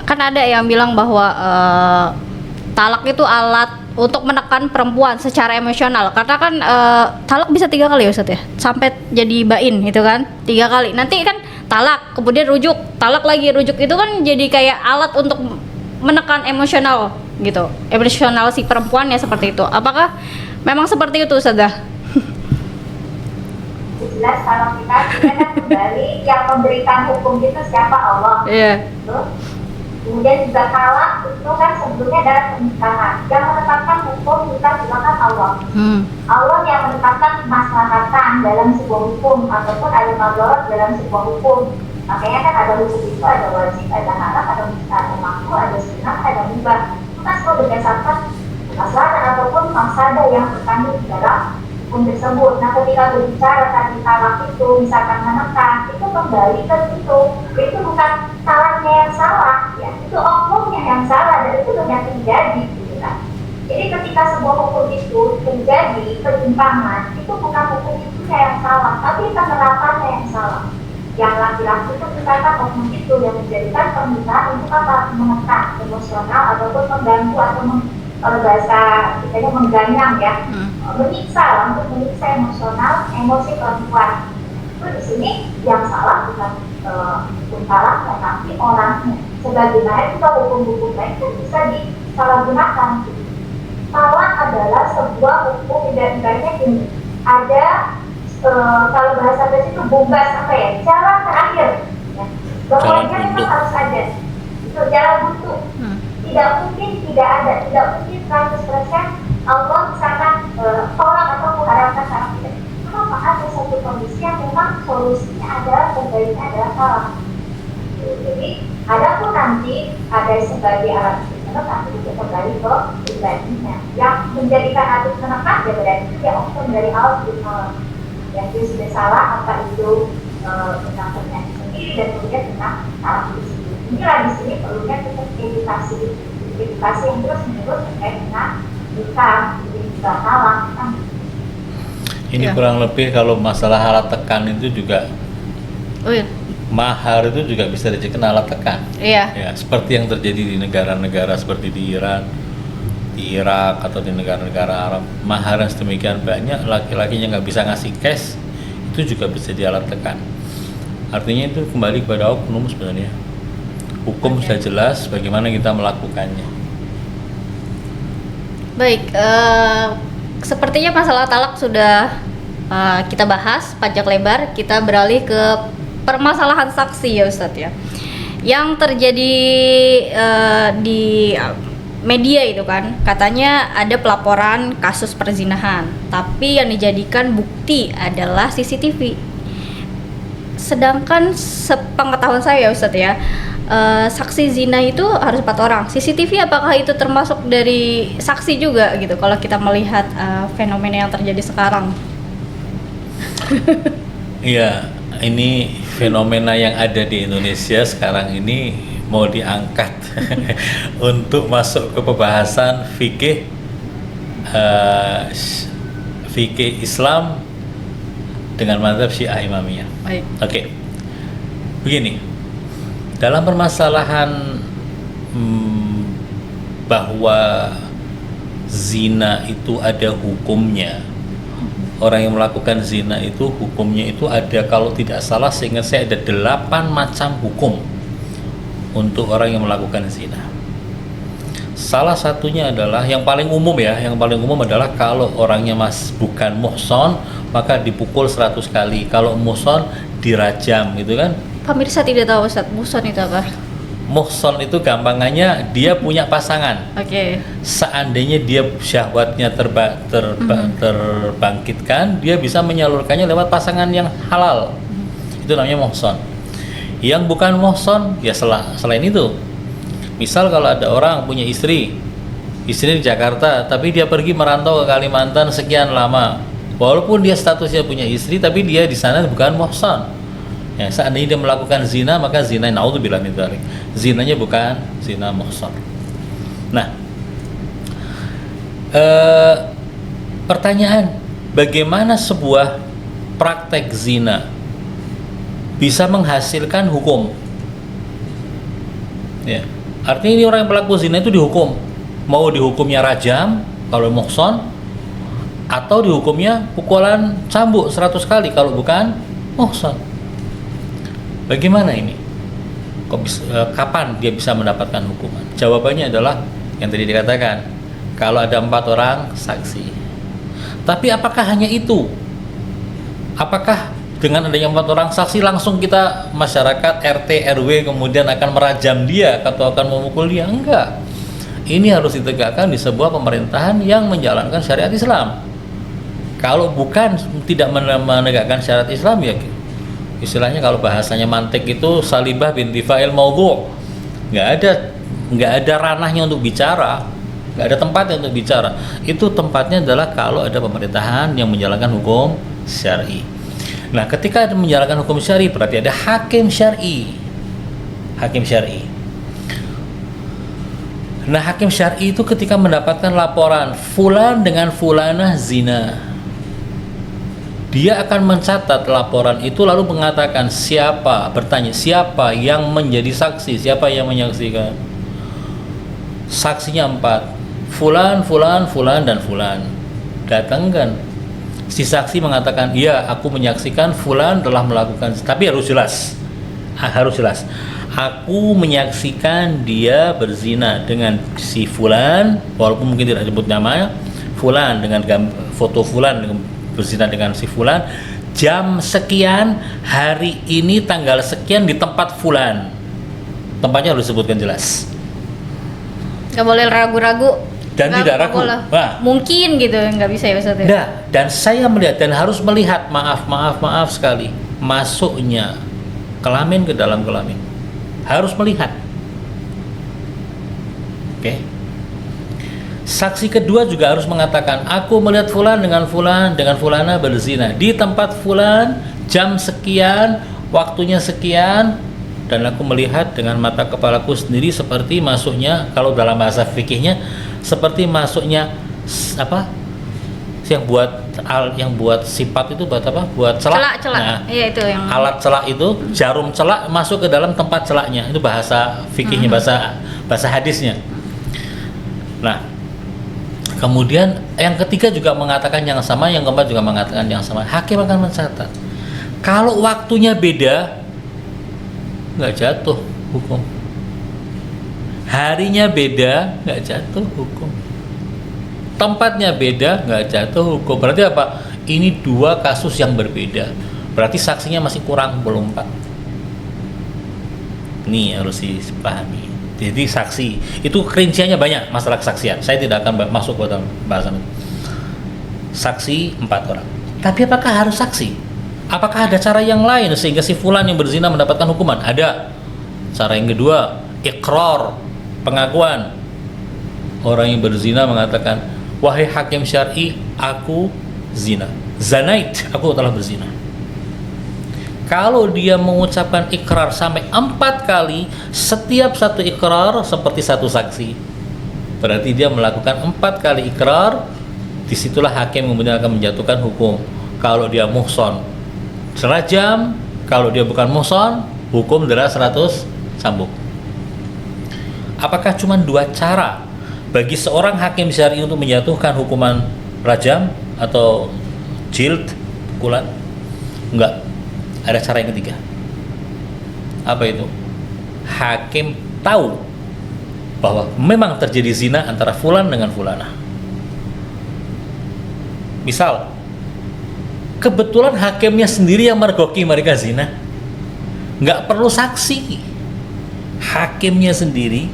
kan ada yang bilang bahwa talak itu alat untuk menekan perempuan secara emosional, karena kan talak bisa 3 kali ya Ustadz ya, sampai jadi bain itu kan 3 kali. Nanti kan talak, kemudian rujuk, talak lagi, rujuk, itu kan jadi kayak alat untuk menekan emosional gitu, emosional si perempuan ya, seperti itu. Apakah memang seperti itu Ustazah? Jelas kalau kita kan kembali yang memberikan hukum itu siapa? Allah. Iya. Kemudian juga talak itu kan sebelumnya adalah pernikahan. Yang menetapkan hukum kita silakan Allah. Allah yang menetapkan kemaslahatan dalam sebuah hukum ataupun ada madharat dalam sebuah hukum. Makanya kan ada hukum itu ada wajib, ada haram, ada makruh, ada sunnah, ada mubah. Itu kan semua berdasarkan kemaslahatan ataupun mafsadah yang terkandung di dalam hukum tersebut. Nah, ketika berbicara tadi talak itu misalkan menekan, itu kembali ke itu bukan talaknya yang salah, ya itu oknumnya yang salah, dan itu banyak terjadi gitu kan. Jadi ketika sebuah hukum itu terjadi penyimpangan, itu bukan hukum itu yang salah, tapi penerapannya yang salah. Yang laki-laki itu misalkan oknum itu yang menjadikan pernikahan untuk apa? Menekan emosional ataupun mengganggu atau kalau bahasa kita mengganyang ya, menyiksa lah, untuk menyiksa emosional, emosi perempuan. Itu di sini yang salah bukan hukum talak, tetapi orangnya. Sebagaimana juga hukum-hukum lain kan bisa disalahgunakan. Talak adalah sebuah hukum dan ibaratnya ini ada kalau bahasa Inggris itu bombas apa ya, jalan terakhir. Ya. Bahwa memang harus ada. Itu jalan buntu. Tidak mungkin tidak ada, tidak mungkin 100% Allah misalkan tolak atau mengharapkan talak tidak. Kenapa? Ada satu kondisi yang memang solusinya adalah terbaiknya adalah talak. Jadi adapun nanti ada sebagai alat menekan, tapi juga kembali ke pribadinya. Yang menjadikan alat menekan ya berarti dia oknum dari alat menekan. Yang dia sudah salah, apa itu tentang penyakit sendiri dan kemudian tentang talak itu sendiri. Inilah di sini perlunya kita edukasi yang terus menerus terkait dengan nikah, juga talak kan. Ini Ya. kurang lebih kalau masalah alat tekan itu juga mahar itu juga bisa dijadikan alat tekan. Iya. Ya, seperti yang terjadi di negara-negara seperti di Iran, di Irak atau di negara-negara Arab. Mahar yang sedemikian banyak, laki-lakinya nggak bisa ngasih cash, itu juga bisa jadi alat tekan. Artinya itu kembali kepada oknum sebenarnya. Hukum sudah jelas, bagaimana kita melakukannya. Baik, sepertinya masalah talak sudah kita bahas panjang lebar. Kita beralih ke permasalahan saksi ya Ustadz ya, yang terjadi di media itu kan, katanya ada pelaporan kasus perzinahan, tapi yang dijadikan bukti adalah CCTV. Sedangkan sepengetahuan saya Ustadz ya, saksi zina itu harus 4 orang. CCTV apakah itu termasuk dari saksi juga gitu kalau kita melihat fenomena yang terjadi sekarang? Iya, ini fenomena yang ada di Indonesia sekarang ini mau diangkat untuk masuk ke pembahasan fikih Islam dengan mazhab Syiah Imamiyah. Baik. Oke. Begini. Dalam permasalahan bahwa zina itu ada hukumnya. Orang yang melakukan zina itu hukumnya itu ada, kalau tidak salah seingat saya ada 8 macam hukum untuk orang yang melakukan zina. Salah satunya adalah yang paling umum adalah kalau orangnya bukan muhson maka dipukul 100 kali. Kalau muhson dirajam gitu kan. Pemirsa tidak tahu Ustaz, muhson itu apa? Muhson itu gampangannya dia punya pasangan. Oke. Seandainya dia syahwatnya terbangkitkan, dia bisa menyalurkannya lewat pasangan yang halal. Itu namanya muhson. Yang bukan muhson ya selain itu. Misal kalau ada orang punya istri di Jakarta, tapi dia pergi merantau ke Kalimantan sekian lama. Walaupun dia statusnya punya istri, tapi dia di sana bukan muhson. Ya, seandainya dia melakukan zina, maka zina naudzubillah min dzalik. Zinanya bukan zina muhsan. Nah, pertanyaan, bagaimana sebuah praktek zina bisa menghasilkan hukum? Ya, artinya ini orang yang pelaku zina itu dihukum. Mau dihukumnya rajam kalau muhsan, atau dihukumnya pukulan cambuk 100 kali kalau bukan muhsan. Bagaimana ini? Kapan dia bisa mendapatkan hukuman? Jawabannya adalah yang tadi dikatakan, kalau ada 4 orang saksi. Tapi apakah hanya itu? Apakah dengan adanya 4 orang saksi langsung kita masyarakat RT RW kemudian akan merajam dia atau akan memukul dia? Enggak. Ini harus ditegakkan di sebuah pemerintahan yang menjalankan syariat Islam. Kalau bukan tidak menegakkan syariat Islam, ya istilahnya kalau bahasanya mantik itu salibah binti fa'il maudhu'. Nggak ada ranahnya untuk bicara, nggak ada tempatnya untuk bicara. Itu tempatnya adalah kalau ada pemerintahan yang menjalankan hukum syar'i. Nah, ketika ada menjalankan hukum syar'i berarti ada hakim syar'i. Hakim syar'i. Nah, hakim syar'i itu ketika mendapatkan laporan fulan dengan fulanah zina, dia akan mencatat laporan itu lalu mengatakan bertanya siapa yang menjadi saksi, siapa yang menyaksikan. Saksinya 4, fulan, dan fulan. Datangkan. Si saksi mengatakan, iya aku menyaksikan fulan telah melakukan, tapi harus jelas. Aku menyaksikan dia berzina dengan si fulan, walaupun mungkin tidak disebut namanya, fulan dengan foto fulan dengan berzina dengan si fulan jam sekian hari ini tanggal sekian di tempat fulan. Tempatnya harus disebutkan jelas. Nggak boleh ragu-ragu. Dan tidak ragu. Nah, mungkin gitu nggak bisa ya Ustaz. Nah, dan saya melihat dan harus melihat maaf sekali masuknya kelamin ke dalam kelamin. Harus melihat. Oke. Saksi kedua juga harus mengatakan, aku melihat fulan dengan fulana berzina di tempat fulan jam sekian, waktunya sekian, dan aku melihat dengan mata kepalaku sendiri seperti masuknya, kalau dalam bahasa fikihnya seperti masuknya yang buat sifat itu buat apa? Buat celak. Nah, iya itu yang alat celak itu, jarum celak masuk ke dalam tempat celaknya. Itu bahasa fikihnya, bahasa hadisnya. Nah, kemudian yang ketiga juga mengatakan yang sama, yang keempat juga mengatakan yang sama. Hakim akan mencatat. Kalau waktunya beda, nggak jatuh hukum. Harinya beda, nggak jatuh hukum. Tempatnya beda, nggak jatuh hukum. Berarti apa? Ini 2 kasus yang berbeda. Berarti saksinya masih kurang, belum 4. Ini harus dipahami. Jadi saksi itu rinciannya banyak masalah kesaksian. Saya tidak akan masuk ke dalam bahasan itu. Saksi 4 orang. Tapi apakah harus saksi? Apakah ada cara yang lain sehingga si fulan yang berzina mendapatkan hukuman? Ada. Cara yang kedua, iqrar, pengakuan. Orang yang berzina mengatakan, wahai hakim syar'i, aku zina. Zanait, aku telah berzina. Kalau dia mengucapkan ikrar sampai 4 kali, setiap satu ikrar seperti satu saksi, berarti dia melakukan 4 kali ikrar. Disitulah hakim kemudian akan menjatuhkan hukum. Kalau dia muhson, serajam. Kalau dia bukan muhson, hukum adalah 100 cambuk. Apakah cuma 2 cara bagi seorang hakim syar'i untuk menjatuhkan hukuman rajam atau jild, pukulan? Enggak. Ada cara yang ketiga. Apa itu? Hakim tahu bahwa memang terjadi zina antara fulan dengan fulana. Misal, kebetulan hakimnya sendiri yang mergoki mereka zina, nggak perlu saksi. Hakimnya sendiri,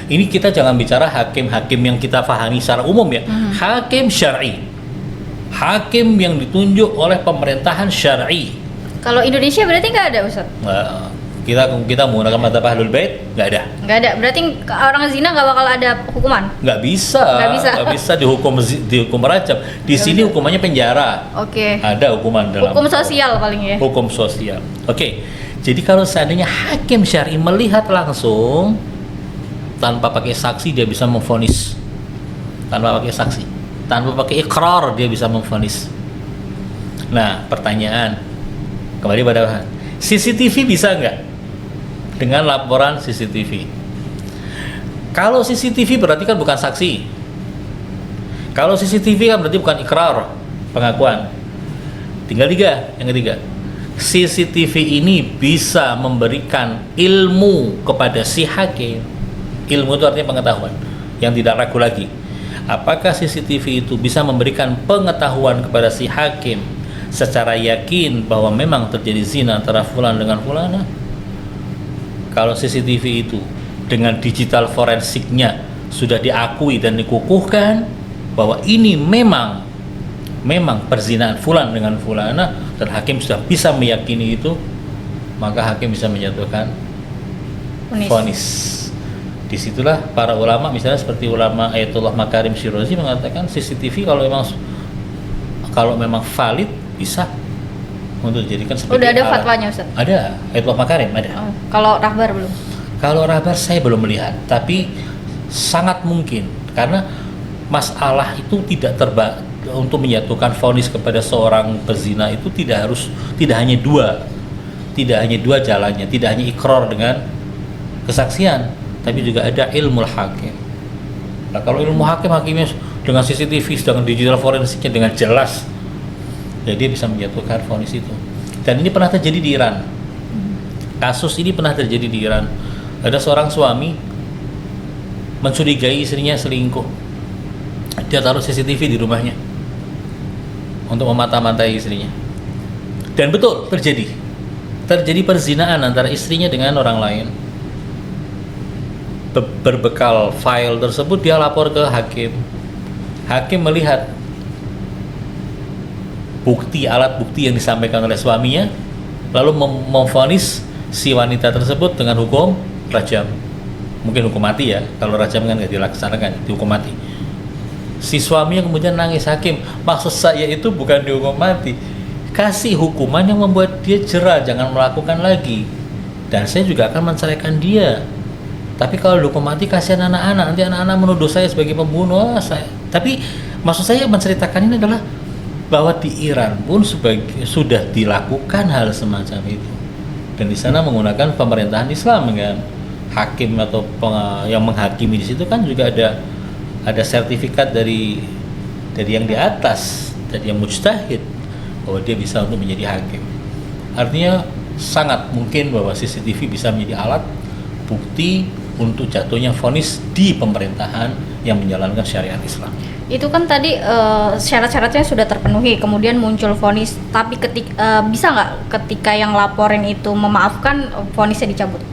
ini kita jangan bicara hakim-hakim yang kita pahami secara umum ya, hakim syar'i, hakim yang ditunjuk oleh pemerintahan syar'i. Kalau Indonesia berarti nggak ada, Ustaz? Kita menggunakan madzhab Ahlul Bait, nggak ada. Nggak ada. Berarti orang zina nggak bakal ada hukuman? Nggak bisa dihukum rajam. Di sini hukumannya penjara. Oke. Ada hukuman dalam Hukum sosial paling ya. hukum sosial. Oke. Jadi kalau seandainya hakim syar'i melihat langsung tanpa pakai saksi, dia bisa memvonis. Tanpa pakai saksi, tanpa pakai ikrar, dia bisa memvonis. Nah, pertanyaan kembali pada CCTV bisa nggak? Dengan laporan CCTV. Kalau CCTV berarti kan bukan saksi. Kalau CCTV kan berarti bukan ikrar, pengakuan. Tinggal yang ketiga. CCTV ini bisa memberikan ilmu kepada si hakim. Ilmu itu artinya pengetahuan yang tidak ragu lagi. Apakah CCTV itu bisa memberikan pengetahuan kepada si hakim secara yakin bahwa memang terjadi zina antara fulan dengan fulana? Kalau CCTV itu dengan digital forensiknya sudah diakui dan dikukuhkan bahwa ini memang perzinahan fulan dengan fulana, dan hakim sudah bisa meyakini itu, maka hakim bisa menjatuhkan vonis. Disitulah para ulama, misalnya seperti ulama Ayatullah Makarim Syirazi mengatakan CCTV kalau memang valid bisa untuk dijadikan sebagai Udah ada alat. fatwanya, Ustaz? Ada, Ayatullah Makarim ada. Oh, kalau rahbar belum? Kalau rahbar saya belum melihat, tapi sangat mungkin karena masalah itu tidak untuk menjatuhkan vonis kepada seorang pezina itu tidak hanya dua jalannya, tidak hanya ikrar dengan kesaksian, tapi juga ada ilmu hakim. Nah, kalau ilmu hakimnya dengan CCTV, dengan digital forensiknya dengan jelas, ya dia bisa menjatuhkan vonis itu. Dan ini pernah terjadi di Iran. Kasus ini pernah terjadi di Iran. Ada seorang suami mencurigai istrinya selingkuh. Dia taruh CCTV di rumahnya untuk memata-matai istrinya. Dan betul terjadi perzinahan antara istrinya dengan orang lain. Berbekal file tersebut dia lapor ke hakim. Hakim melihat alat bukti yang disampaikan oleh suaminya, lalu memvonis si wanita tersebut dengan hukum rajam. Mungkin hukum mati ya, kalau rajam kan nggak dilaksanakan, dihukum mati. Si suaminya kemudian nangis, hakim, maksud saya itu bukan dihukum mati, kasih hukuman yang membuat dia jera, jangan melakukan lagi, dan saya juga akan menceraikan dia. Tapi kalau dihukum mati kasihan anak-anak, nanti anak-anak menuduh saya sebagai pembunuh. Tapi maksud saya menceritakan ini adalah bahwa di Iran pun sudah dilakukan hal semacam itu, dan di sana menggunakan pemerintahan Islam kan, hakim atau yang menghakimi di situ kan juga ada sertifikat dari yang di atas, dari yang mujtahid, bahwa dia bisa untuk menjadi hakim. Artinya sangat mungkin bahwa CCTV bisa menjadi alat bukti untuk jatuhnya vonis di pemerintahan yang menjalankan syariat Islam. Itu kan tadi syarat-syaratnya sudah terpenuhi, kemudian muncul vonis. Tapi bisa nggak ketika yang laporin itu memaafkan, vonisnya dicabut?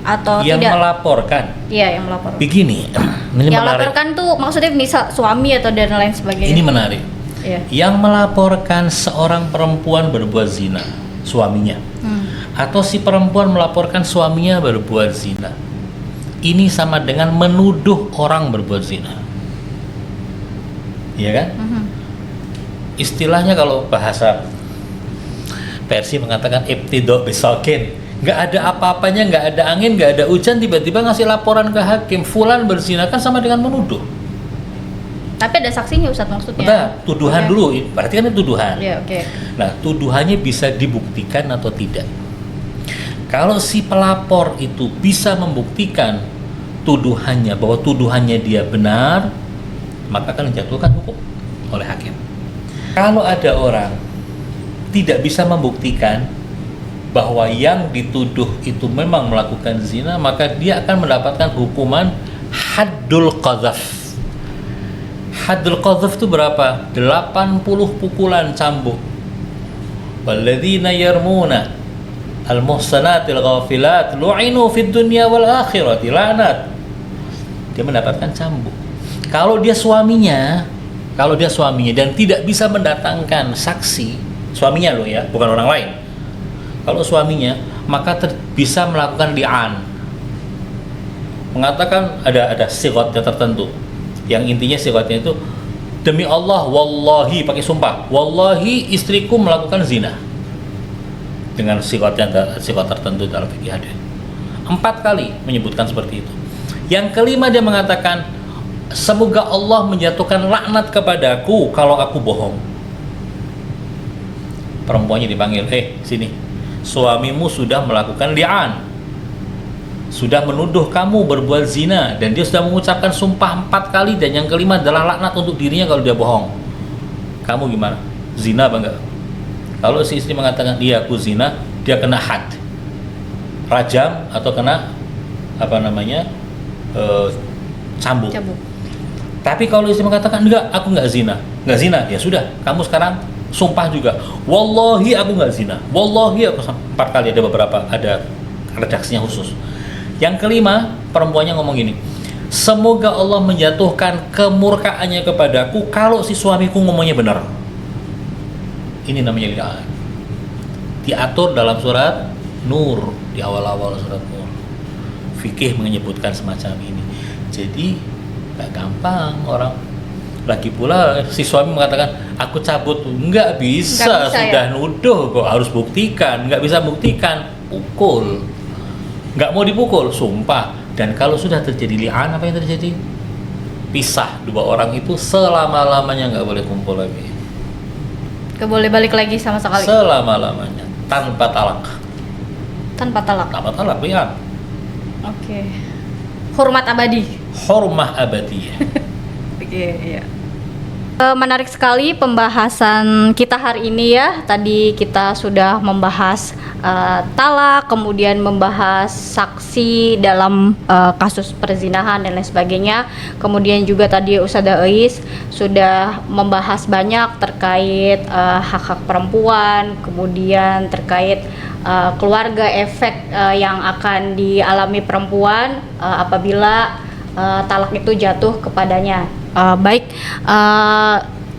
Atau yang tidak? Melaporkan? Iya, yang melaporkan. Begini, ini yang menarik. melaporkan tuh maksudnya misal suami atau dan lain sebagainya. Ini menarik. Iya. Yang melaporkan seorang perempuan berbuat zina, suaminya, atau si perempuan melaporkan suaminya berbuat zina, ini sama dengan menuduh orang berbuat zina. Iya kan? Istilahnya kalau bahasa Persi mengatakan ibtido bisokin, nggak ada apa-apanya, nggak ada angin, nggak ada hujan, tiba-tiba ngasih laporan ke hakim, fulan berzina, kan sama dengan menuduh. Tapi ada saksinya, Ustaz, maksudnya? Udah, tuduhan Oke. dulu, berarti kan itu tuduhan. Iya, oke. Nah, tuduhannya bisa dibuktikan atau tidak. Kalau si pelapor itu bisa membuktikan tuduhannya, bahwa tuduhannya dia benar, maka akan dijatuhkan hukum oleh hakim. Kalau ada orang tidak bisa membuktikan, bahwa yang dituduh itu memang melakukan zina, maka dia akan mendapatkan hukuman haddul qadzaf. Haddul qadzaf itu berapa? 80 pukulan cambuk. Walladzina yarmuna al-muhsanatil ghafilat lu'inu fid dunya wal akhirati la'nat. Dia mendapatkan cambuk. Kalau dia suaminya dan tidak bisa mendatangkan saksi, suaminya loh ya, bukan orang lain. Kalau suaminya, maka bisa melakukan li'an. Mengatakan ada sigatnya tertentu. Yang intinya sigatnya itu demi Allah, wallahi, pakai sumpah, wallahi istriku melakukan zina. Dengan sigat tertentu dalam fikih hadis. 4 kali menyebutkan seperti itu. Yang kelima dia mengatakan, semoga Allah menjatuhkan laknat kepadaku kalau aku bohong. Perempuannya dipanggil, sini, suamimu sudah melakukan li'an, sudah menuduh kamu berbuat zina, dan dia sudah mengucapkan sumpah 4 kali, dan yang kelima adalah laknat untuk dirinya kalau dia bohong. Kamu gimana? Zina apa enggak? Kalau si istri mengatakan iya aku zina, dia kena had, rajam, atau kena cambuk. Tapi kalau istri mengatakan enggak, aku enggak zina, ya sudah, kamu sekarang sumpah juga, wallahi aku enggak zina, wallahi aku 4 kali, ada redaksinya khusus. Yang kelima, perempuannya ngomong gini, semoga Allah menjatuhkan kemurkaannya kepadaku kalau si suamiku ngomongnya benar. Ini namanya li'an. Diatur dalam surat Nur, di awal-awal surat Nur. Fikih menyebutkan semacam ini. Jadi gak gampang orang. Lagi pula si suami mengatakan aku cabut, nggak bisa sudah ya? Nuduh kok, harus buktikan. Nggak bisa buktikan, pukul. Nggak mau dipukul, sumpah. Dan kalau sudah terjadi li'an, apa yang terjadi? Pisah. 2 orang itu selama-lamanya nggak boleh kumpul lagi. Nggak boleh balik lagi sama sekali. Selama-lamanya, tanpa talak. Tanpa talak, li'an. Oke. Hormat abadi. Hormah abadiyah. Iya. Menarik sekali pembahasan kita hari ini ya. Tadi kita sudah membahas talak, kemudian membahas saksi dalam kasus perzinahan dan lain sebagainya. Kemudian juga tadi Ustadzah Ais sudah membahas banyak terkait hak-hak perempuan, kemudian terkait keluarga, efek yang akan dialami perempuan apabila talak itu jatuh kepadanya. Baik,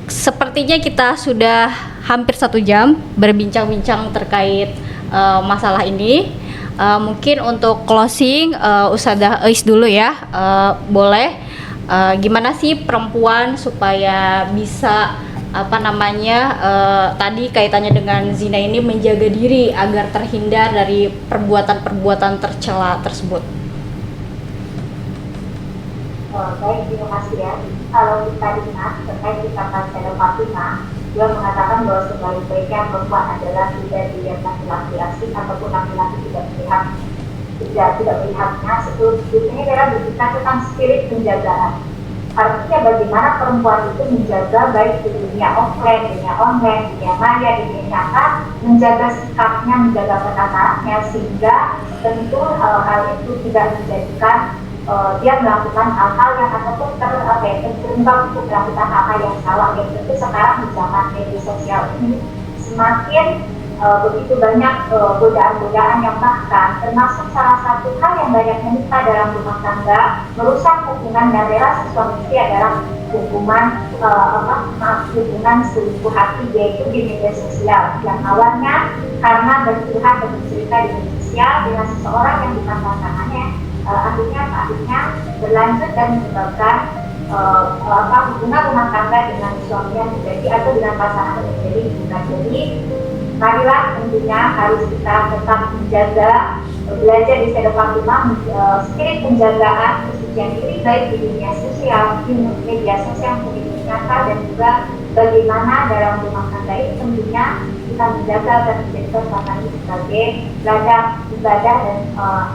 sepertinya kita sudah hampir 1 jam berbincang-bincang terkait masalah ini. Mungkin untuk closing, Ustadzah Ais dulu ya, boleh. Gimana sih perempuan supaya bisa tadi kaitannya dengan zina ini menjaga diri agar terhindar dari perbuatan-perbuatan tercela tersebut? Baik, terima kasih ya. Kalau kita ingat terkait kitab Sayyidah Fatimah, dia mengatakan bahwa sebaik-baiknya perempuan adalah tidak dilihat laki-laki asing ataupun laki-laki tidak melihatnya. Sebetulnya kita berbicara tentang spirit penjagaan. Artinya bagaimana perempuan itu menjaga baik di dunia offline, dunia online, dunia maya, dunia nyata, menjaga sikapnya, menjaga penataannya, sehingga tentu hal itu tidak menjadikan dia melakukan hal-hal yang ataupun terlibat untuk melakukan hal-hal yang salah. Yang tentu sekarang di zaman media sosial ini semakin begitu banyak godaan-godaan yang bahkan termasuk salah satu hal yang banyak menimpa dalam rumah tangga, merusak hubungan dan relasi suami istri adalah hubungan selingkuh hati, yaitu di media sosial yang awalnya karena bercurhat dan bercerita di media sosial dengan seseorang yang bukan pasangannya, akhirnya berlanjut dan menyebabkan hubungan rumah tangga dengan suaminya menjadi atau dengan pasangan menjadi bukan. Jadi marilah tentunya harus kita tetap menjaga, belajar di Sayyidah Fatimah spirit penjagaan kesucian diri baik di dunia sosial, di media sosial, di dunia nyata, dan juga bagaimana dalam rumah tangga itu tentunya kita menjaga dan menjadikan pasangan ini sebagai ladang ibadah dan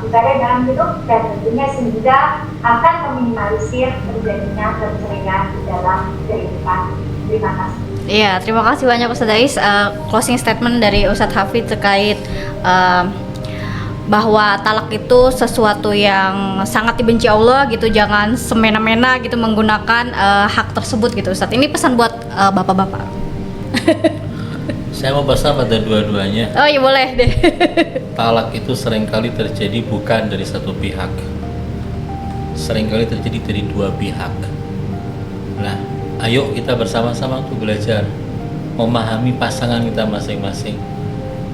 ibadah dalam hidup, dan tentunya sehingga akan meminimalisir terjadinya perceraian di dalam kehidupan. Terima kasih. Iya, terima kasih banyak Ustadz Ais. Closing statement dari Ustadz Hafid terkait bahwa talak itu sesuatu yang sangat dibenci Allah gitu, jangan semena-mena gitu menggunakan hak tersebut gitu Ustadz. Ini pesan buat bapak-bapak. Saya mau pesan pada dua-duanya. Oh iya boleh deh. Talak itu seringkali terjadi bukan dari satu pihak, seringkali terjadi dari dua pihak. Nah, ayo kita bersama-sama untuk belajar memahami pasangan kita masing-masing,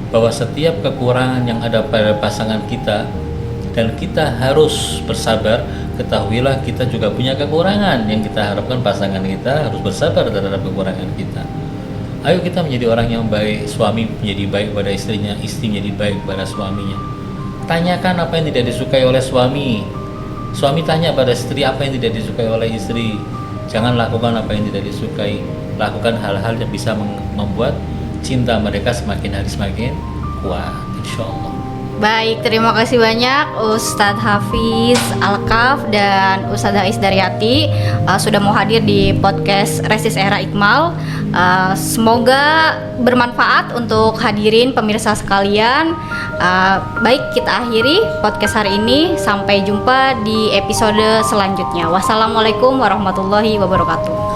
bahwa setiap kekurangan yang ada pada pasangan kita dan kita harus bersabar. Ketahuilah kita juga punya kekurangan yang kita harapkan pasangan kita harus bersabar terhadap kekurangan kita. Ayo kita menjadi orang yang baik, suami menjadi baik pada istrinya, istri menjadi baik pada suaminya. Tanyakan apa yang tidak disukai oleh suami, suami tanya pada istri apa yang tidak disukai oleh istri. Jangan lakukan apa yang tidak disukai, lakukan hal-hal yang bisa membuat cinta mereka semakin hari semakin kuat, insya Allah. Baik, terima kasih banyak Ustadz Hafiz Alkaf dan Ustadz Ais Daryati sudah mau hadir di podcast Resis Era Ikmal. Semoga bermanfaat untuk hadirin pemirsa sekalian. Baik, kita akhiri podcast hari ini. Sampai jumpa di episode selanjutnya. Wassalamualaikum warahmatullahi wabarakatuh.